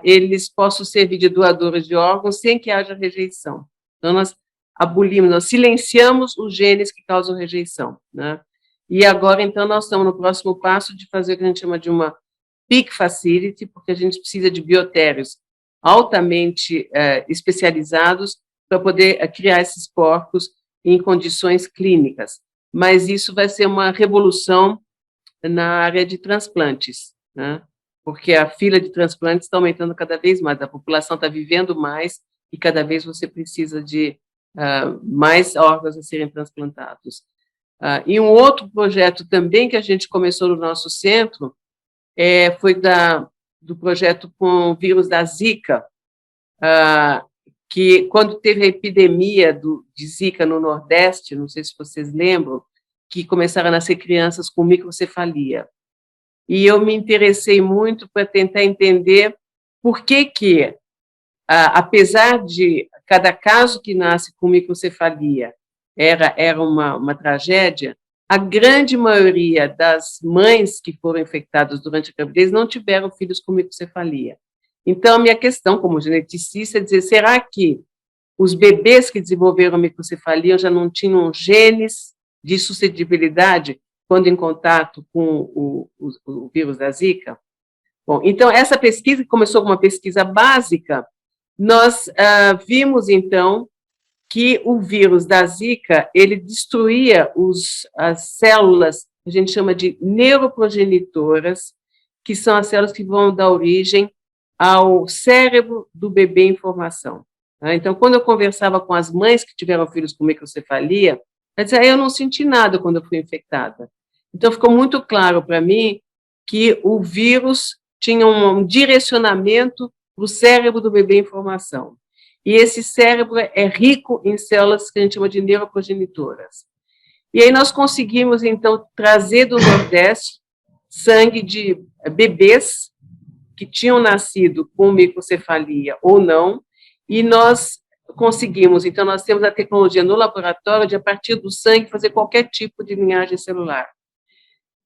eles possam servir de doadores de órgãos sem que haja rejeição. Então, nós abolimos, nós silenciamos os genes que causam rejeição, né? E agora, então, nós estamos no próximo passo de fazer o que a gente chama de uma peak facility, porque a gente precisa de biotérios altamente especializados para poder criar esses porcos em condições clínicas. Mas isso vai ser uma revolução na área de transplantes, né? Porque a fila de transplantes está aumentando cada vez mais, a população está vivendo mais e cada vez você precisa de mais órgãos a serem transplantados. E um outro projeto também que a gente começou no nosso centro foi do projeto com o vírus da Zika, que quando teve a epidemia de Zika no Nordeste, não sei se vocês lembram, que começaram a nascer crianças com microcefalia. E eu me interessei muito para tentar entender por que apesar de cada caso que nasce com microcefalia era uma tragédia, a grande maioria das mães que foram infectadas durante a gravidez não tiveram filhos com microcefalia. Então, a minha questão como geneticista é dizer, será que os bebês que desenvolveram microcefalia já não tinham genes de suscetibilidade quando em contato com o vírus da Zika? Bom, então, essa pesquisa, que começou com uma pesquisa básica, nós vimos, então, que o vírus da Zika, ele destruía as células que a gente chama de neuroprogenitoras, que são as células que vão dar origem ao cérebro do bebê em formação. Então, quando eu conversava com as mães que tiveram filhos com microcefalia, ela dizia, eu não senti nada quando eu fui infectada. Então, ficou muito claro para mim que o vírus tinha um direcionamento para o cérebro do bebê em formação. E esse cérebro é rico em células que a gente chama de neuroprogenitoras. E aí nós conseguimos, então, trazer do Nordeste sangue de bebês que tinham nascido com microcefalia ou não, e nós conseguimos, então, nós temos a tecnologia no laboratório de, a partir do sangue, fazer qualquer tipo de linhagem celular.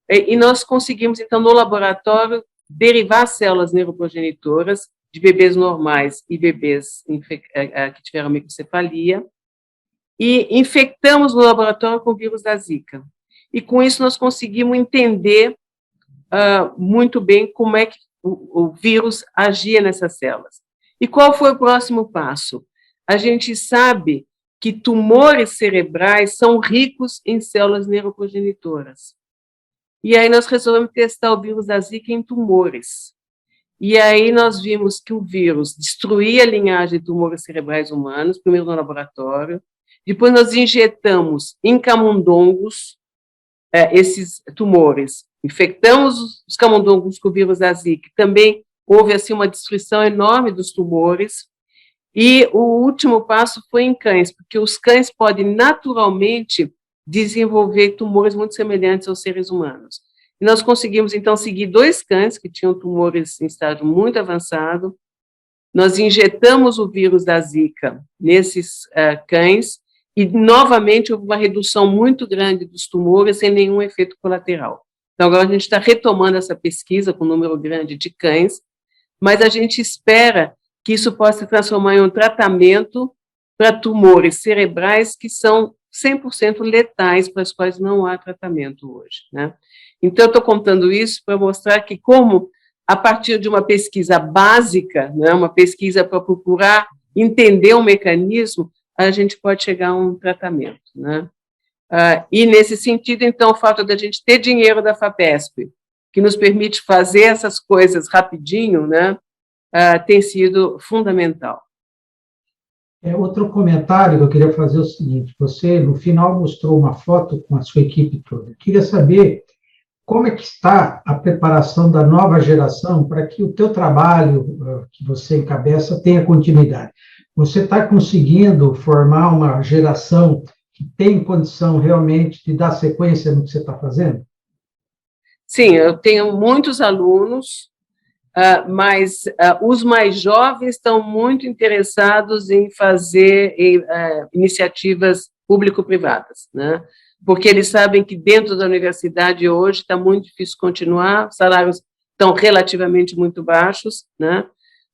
E nós conseguimos, então, no laboratório, derivar células neuroprogenitoras de bebês normais e bebês que tiveram microcefalia, e infectamos no laboratório com o vírus da Zika. E com isso nós conseguimos entender muito bem como é que o vírus agia nessas células. E qual foi o próximo passo? A gente sabe que tumores cerebrais são ricos em células neuroprogenitoras. E aí nós resolvemos testar o vírus da Zika em tumores. E aí nós vimos que o vírus destruía a linhagem de tumores cerebrais humanos, primeiro no laboratório, depois nós injetamos em camundongos esses tumores, infectamos os camundongos com o vírus da Zika, também houve assim uma destruição enorme dos tumores, e o último passo foi em cães, porque os cães podem naturalmente desenvolver tumores muito semelhantes aos seres humanos. e nós conseguimos, então, seguir 2 cães que tinham tumores em estágio muito avançado. Nós injetamos o vírus da Zika nesses cães, e, novamente, houve uma redução muito grande dos tumores, sem nenhum efeito colateral. Então, agora a gente está retomando essa pesquisa com um número grande de cães, mas a gente espera que isso possa se transformar em um tratamento para tumores cerebrais que são 100% letais, para os quais não há tratamento hoje, né? Então, eu estou contando isso para mostrar que como, a partir de uma pesquisa básica, né, uma pesquisa para procurar entender o mecanismo, a gente pode chegar a um tratamento, né? E, nesse sentido, então, o fato de a gente ter dinheiro da FAPESP, que nos permite fazer essas coisas rapidinho, né, tem sido fundamental. Outro comentário que eu queria fazer é o seguinte: você, no final, mostrou uma foto com a sua equipe toda. Eu queria saber como é que está a preparação da nova geração para que o teu trabalho que você encabeça tenha continuidade. Você está conseguindo formar uma geração que tem condição realmente de dar sequência no que você está fazendo? Sim, eu tenho muitos alunos, mas os mais jovens estão muito interessados em fazer iniciativas público-privadas, né? Porque eles sabem que dentro da universidade hoje está muito difícil continuar, os salários estão relativamente muito baixos, né?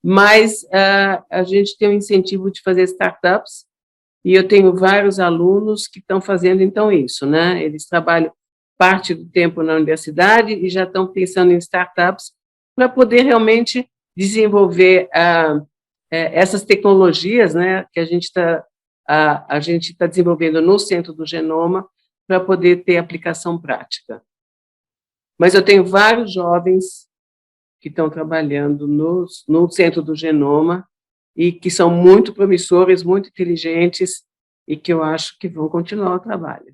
Mas a gente tem um incentivo de fazer startups, e eu tenho vários alunos que estão fazendo, então, isso, né? Eles trabalham parte do tempo na universidade e já estão pensando em startups para poder realmente desenvolver essas tecnologias, né, que a gente está desenvolvendo no Centro do Genoma, para poder ter aplicação prática. Mas eu tenho vários jovens que estão trabalhando no Centro do Genoma e que são muito promissores, muito inteligentes, e que eu acho que vão continuar o trabalho.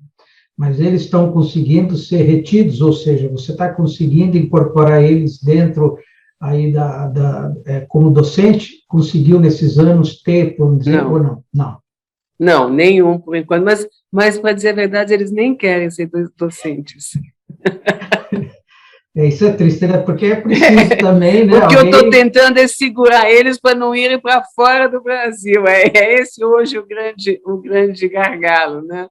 Mas eles estão conseguindo ser retidos, ou seja, você está conseguindo incorporar eles dentro aí como docente? Conseguiu nesses anos ter, vamos dizer, ou não? Não. Não, nenhum, por enquanto, mas para dizer a verdade, eles nem querem ser docentes. Isso é triste, né? Porque é preciso também, né? O que eu estou tentando é segurar eles para não irem para fora do Brasil. É esse hoje o grande gargalo, né?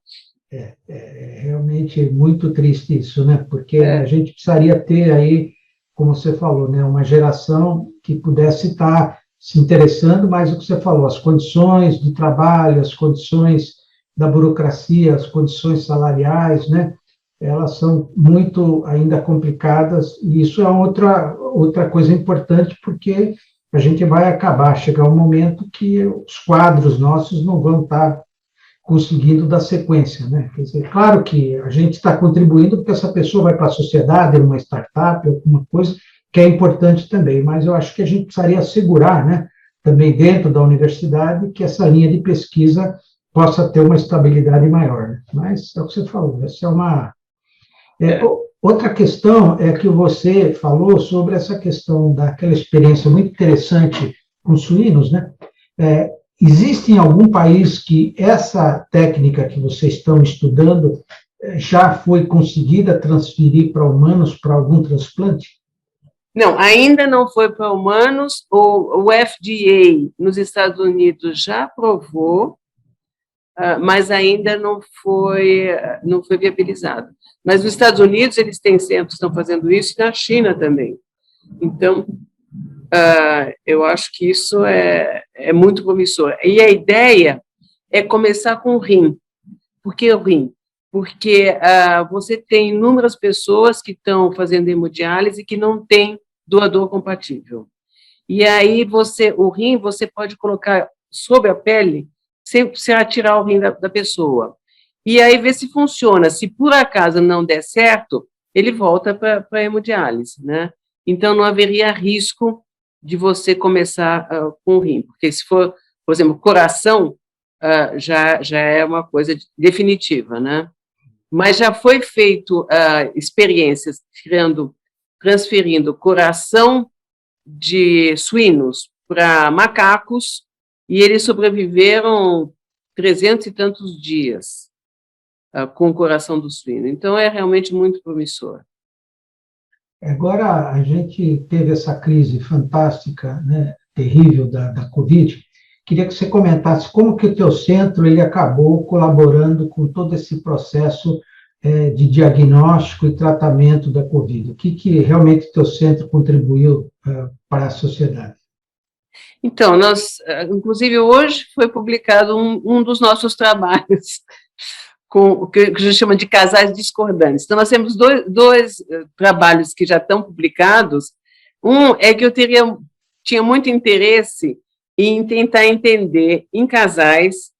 É realmente muito triste isso, né? Porque a gente precisaria ter aí, como você falou, né, uma geração que pudesse estar se interessando, mas o que você falou, as condições de trabalho, as condições da burocracia, as condições salariais, né? Elas são muito ainda complicadas, e isso é outra coisa importante, porque a gente vai chegar um momento que os quadros nossos não vão estar conseguindo dar sequência, né? Quer dizer, claro que a gente está contribuindo porque essa pessoa vai para a sociedade, uma startup, alguma coisa que é importante também, mas eu acho que a gente precisaria assegurar, né, também dentro da universidade, que essa linha de pesquisa possa ter uma estabilidade maior, né? Mas é o que você falou, essa é uma... Outra questão é que você falou sobre essa questão daquela experiência muito interessante com suínos, né? Existe em algum país que essa técnica que vocês estão estudando já foi conseguida transferir para humanos para algum transplante? Não, ainda não foi para humanos. O FDA nos Estados Unidos já aprovou, mas ainda não foi viabilizado. Mas nos Estados Unidos eles têm centros que estão fazendo isso, e na China também. Então, eu acho que isso é muito promissor. E a ideia é começar com o rim. Por que o rim? Porque você tem inúmeras pessoas que estão fazendo hemodiálise e que não têm doador compatível. E aí, o rim, você pode colocar sobre a pele, sem tirar o rim da pessoa. E aí, ver se funciona. Se por acaso não der certo, ele volta para a hemodiálise, né? Então, não haveria risco de você começar com o rim, porque se for, por exemplo, coração, já é uma coisa definitiva, né? Mas já foi feito experiências transferindo coração de suínos para macacos, e eles sobreviveram 300 e tantos dias com o coração do suíno. Então, é realmente muito promissor. Agora, a gente teve essa crise fantástica, né, terrível da Covid. Queria que você comentasse como que o teu centro ele acabou colaborando com todo esse processo de diagnóstico e tratamento da Covid. O que realmente o teu centro contribuiu para a sociedade? Então, inclusive, hoje foi publicado um dos nossos trabalhos, que a gente chama de casais discordantes. Então, nós temos dois trabalhos que já estão publicados. Um é que eu tinha muito interesse em tentar entender, em casais,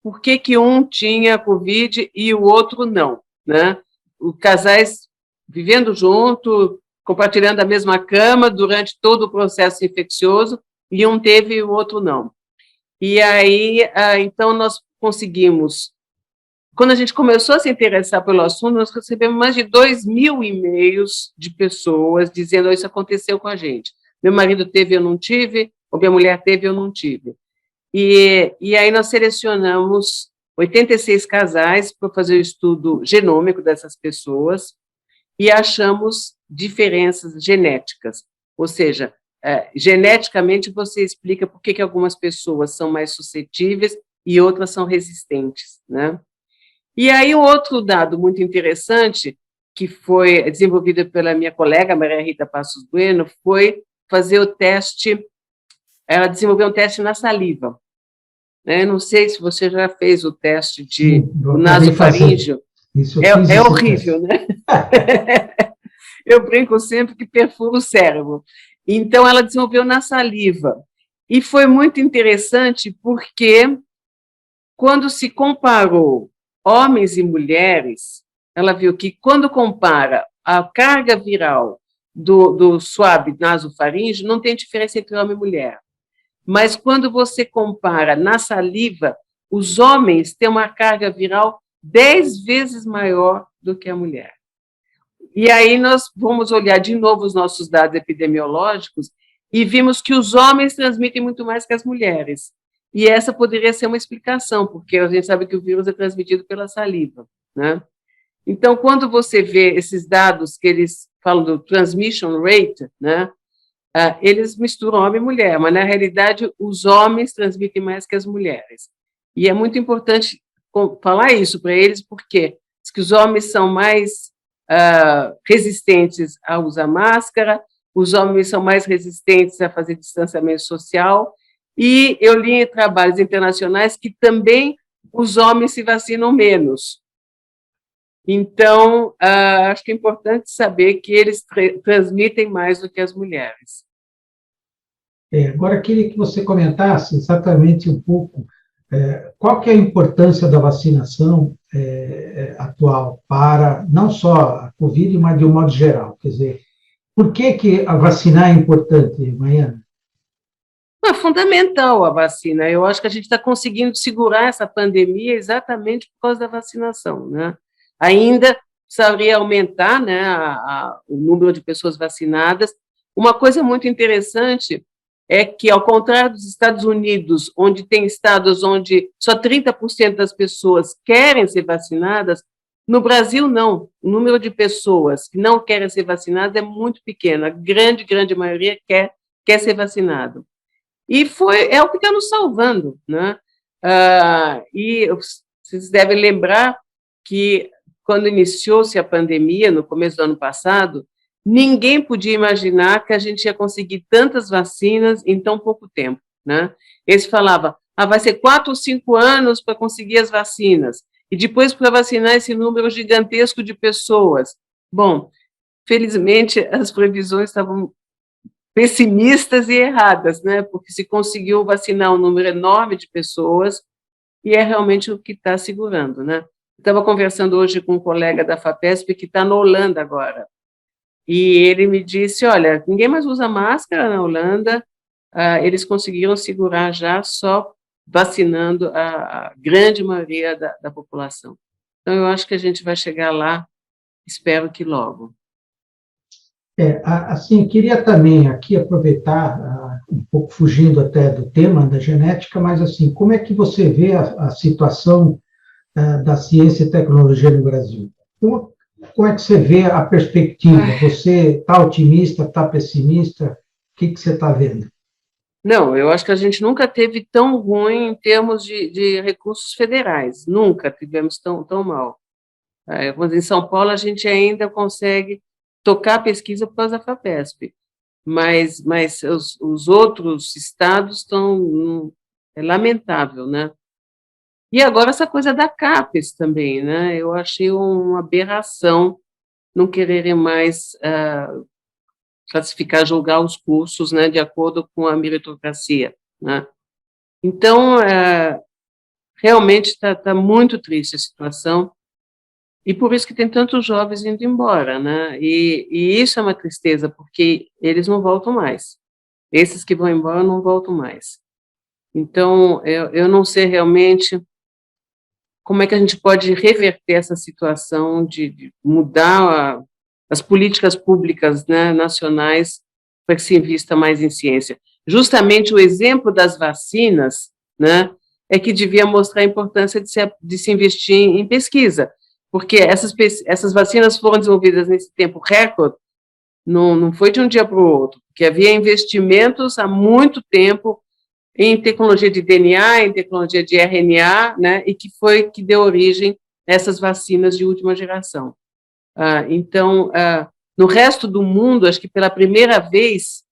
por que um tinha Covid e o outro não, né? Os casais vivendo junto, compartilhando a mesma cama durante todo o processo infeccioso, e um teve e o outro não. E aí, então, nós conseguimos. Quando a gente começou a se interessar pelo assunto, nós recebemos mais de 2.000 e-mails de pessoas dizendo: isso aconteceu com a gente. Meu marido teve, eu não tive, ou minha mulher teve, eu não tive. E aí nós selecionamos 86 casais para fazer o estudo genômico dessas pessoas e achamos diferenças genéticas, ou seja, geneticamente você explica por que algumas pessoas são mais suscetíveis e outras são resistentes, né? E aí, outro dado muito interessante, que foi desenvolvido pela minha colega, Maria Rita Passos Bueno, foi fazer o teste, ela desenvolveu um teste na saliva. Eu não sei se você já fez o teste do nasofaríngeo. É horrível, né? Eu brinco sempre que perfura o cérebro. Então, ela desenvolveu na saliva. E foi muito interessante porque, quando se comparou homens e mulheres, ela viu que, quando compara a carga viral do swab nasofaríngeo, não tem diferença entre homem e mulher. Mas, quando você compara na saliva, os homens têm uma carga viral 10 vezes maior do que a mulher. E aí nós vamos olhar de novo os nossos dados epidemiológicos e vimos que os homens transmitem muito mais que as mulheres. E essa poderia ser uma explicação, porque a gente sabe que o vírus é transmitido pela saliva, né? Então, quando você vê esses dados que eles falam do transmission rate, né, eles misturam homem e mulher, mas, na realidade, os homens transmitem mais que as mulheres. E é muito importante falar isso para eles, porque os homens são mais resistentes a usar máscara, os homens são mais resistentes a fazer distanciamento social, e eu li em trabalhos internacionais que também os homens se vacinam menos. Então, acho que é importante saber que eles transmitem mais do que as mulheres. Agora, queria que você comentasse exatamente um pouco qual que é a importância da vacinação atual para não só a Covid, mas de um modo geral. Quer dizer, por que a vacinar é importante, Mariana? É fundamental a vacina. Eu acho que a gente está conseguindo segurar essa pandemia exatamente por causa da vacinação, né? Ainda precisaria aumentar, né, o número de pessoas vacinadas. Uma coisa muito interessante é que, ao contrário dos Estados Unidos, onde tem estados onde só 30% das pessoas querem ser vacinadas, no Brasil, não. O número de pessoas que não querem ser vacinadas é muito pequeno. A grande maioria quer ser vacinado. E é o que está nos salvando, né? E vocês devem lembrar que, quando iniciou-se a pandemia, no começo do ano passado, ninguém podia imaginar que a gente ia conseguir tantas vacinas em tão pouco tempo, né? Eles falavam, vai ser 4 ou 5 anos para conseguir as vacinas, e depois para vacinar esse número gigantesco de pessoas. Bom, felizmente, as previsões estavam pessimistas e erradas, né? Porque se conseguiu vacinar um número enorme de pessoas, e é realmente o que está segurando, né? Estava conversando hoje com um colega da FAPESP que está na Holanda agora, e ele me disse, olha, ninguém mais usa máscara na Holanda, eles conseguiram segurar já só vacinando a grande maioria da população. Então, eu acho que a gente vai chegar lá, espero que logo. Assim, queria também aqui aproveitar, um pouco fugindo até do tema da genética, mas assim, como é que você vê a situação da ciência e tecnologia no Brasil? Então, como é que você vê a perspectiva? Você está otimista, está pessimista? O que você está vendo? Não, eu acho que a gente nunca teve tão ruim em termos de recursos federais, nunca tivemos tão mal. Em São Paulo, a gente ainda consegue tocar a pesquisa por causa da FAPESP, mas os outros estados estão... É lamentável, né? E agora essa coisa da CAPES também, né? Eu achei uma aberração não quererem mais classificar, julgar os cursos, né, de acordo com a meritocracia, né? Então, realmente está muito triste a situação, e por isso que tem tantos jovens indo embora, né? E isso é uma tristeza, porque eles não voltam mais. Esses que vão embora não voltam mais. Então, eu não sei realmente como é que a gente pode reverter essa situação de mudar as políticas públicas, né, nacionais, para que se invista mais em ciência. Justamente o exemplo das vacinas, né, é que devia mostrar a importância de se investir em pesquisa, porque essas vacinas foram desenvolvidas nesse tempo recorde, não foi de um dia para o outro, porque havia investimentos há muito tempo em tecnologia de DNA, em tecnologia de RNA, né, e que deu origem a essas vacinas de última geração. Então, no resto do mundo, acho que pela primeira vez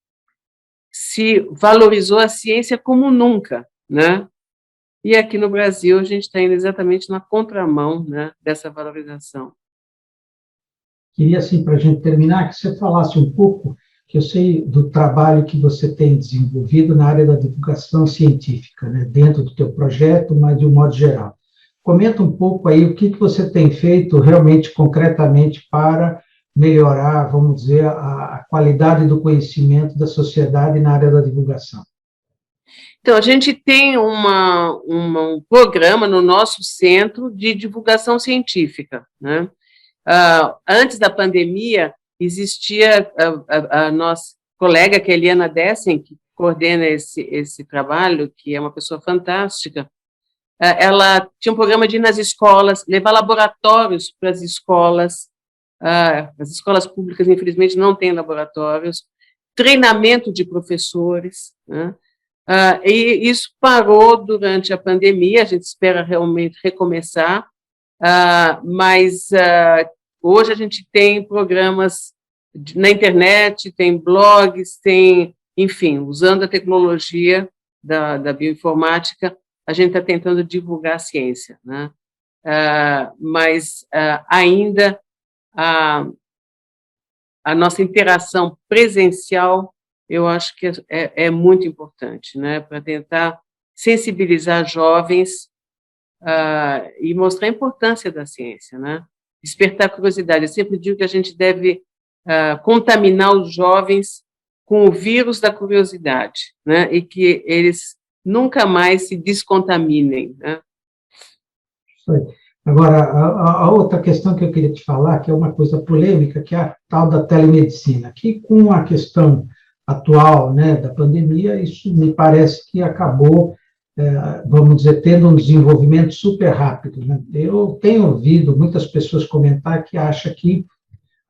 se valorizou a ciência como nunca, né? E aqui no Brasil a gente está indo exatamente na contramão, né, dessa valorização. Queria, assim, para a gente terminar, que você falasse um pouco, que eu sei do trabalho que você tem desenvolvido na área da divulgação científica, né, dentro do teu projeto, mas de um modo geral. Comenta um pouco aí o que você tem feito realmente, concretamente, para melhorar, vamos dizer, a qualidade do conhecimento da sociedade na área da divulgação. Então, a gente tem um programa no nosso centro de divulgação científica, né? Antes da pandemia, existia a nossa colega, que é a Eliana Dessen, que coordena esse trabalho, que é uma pessoa fantástica. Ela tinha um programa de ir nas escolas, levar laboratórios para as escolas públicas, infelizmente, não têm laboratórios, treinamento de professores, né? E isso parou durante a pandemia, a gente espera realmente recomeçar, mas hoje a gente tem programas na internet, tem blogs, enfim, usando a tecnologia da bioinformática, a gente está tentando divulgar a ciência, né? Mas ainda a nossa interação presencial, eu acho que é muito importante, né, para tentar sensibilizar jovens e mostrar a importância da ciência, né, despertar curiosidade. Eu sempre digo que a gente deve contaminar os jovens com o vírus da curiosidade, né, e que eles nunca mais se descontaminem, né. Agora, a outra questão que eu queria te falar, que é uma coisa polêmica, que é a tal da telemedicina, que com a questão atual, né, da pandemia, isso me parece que acabou, vamos dizer, tendo um desenvolvimento super rápido, né? Eu tenho ouvido muitas pessoas comentar que acham que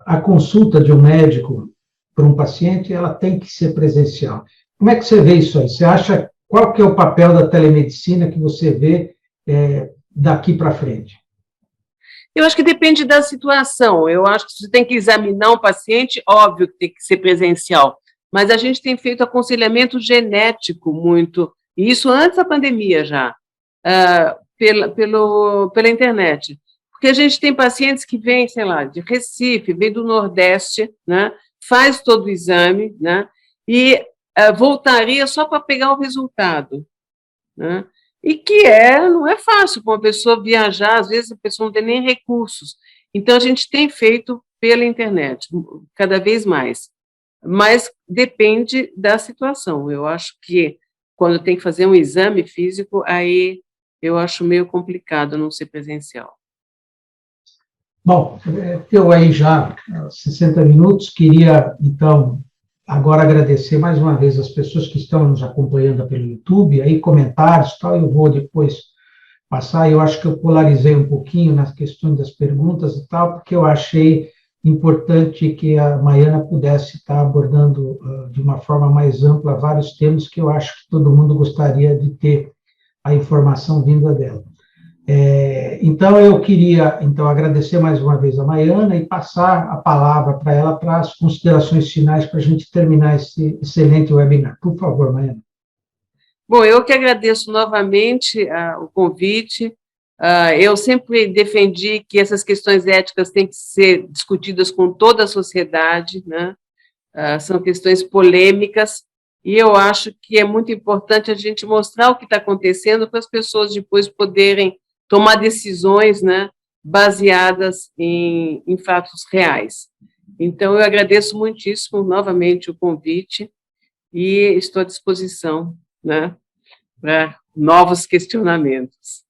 a consulta de um médico para um paciente, ela tem que ser presencial. Como é que você vê isso aí? Você acha, qual que é o papel da telemedicina que você vê daqui para frente? Eu acho que depende da situação. Eu acho que você tem que examinar um paciente, óbvio que tem que ser presencial, mas a gente tem feito aconselhamento genético muito, e isso antes da pandemia já, pela internet. Porque a gente tem pacientes que vêm, sei lá, de Recife, vêm do Nordeste, né, faz todo o exame, né, e voltaria só para pegar o resultado, né? E que não é fácil para uma pessoa viajar, às vezes a pessoa não tem nem recursos. Então, a gente tem feito pela internet, cada vez mais. Mas depende da situação. Eu acho que quando tem que fazer um exame físico, aí eu acho meio complicado não ser presencial. Bom, eu aí já 60 minutos, queria, então, agora agradecer mais uma vez as pessoas que estão nos acompanhando pelo YouTube, aí comentários e tal, eu vou depois passar. Eu acho que eu polarizei um pouquinho nas questões das perguntas e tal, porque eu achei importante que a Maiana pudesse estar abordando de uma forma mais ampla vários temas que eu acho que todo mundo gostaria de ter a informação vinda dela. Então, eu queria agradecer mais uma vez a Maiana e passar a palavra para ela para as considerações finais para a gente terminar esse excelente webinar. Por favor, Maiana. Bom, eu que agradeço novamente o convite. Eu sempre defendi que essas questões éticas têm que ser discutidas com toda a sociedade, né? São questões polêmicas, e eu acho que é muito importante a gente mostrar o que está acontecendo para as pessoas depois poderem tomar decisões, né, baseadas em fatos reais. Então, eu agradeço muitíssimo novamente o convite e estou à disposição, né, para novos questionamentos.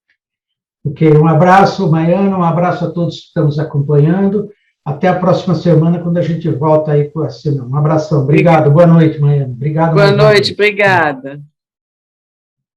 Ok, um abraço, Maiana, um abraço a todos que estão nos acompanhando. Até a próxima semana, quando a gente volta aí com a semana. Um abração. Obrigado. Boa noite, Maiana. Obrigado. Boa noite, obrigada.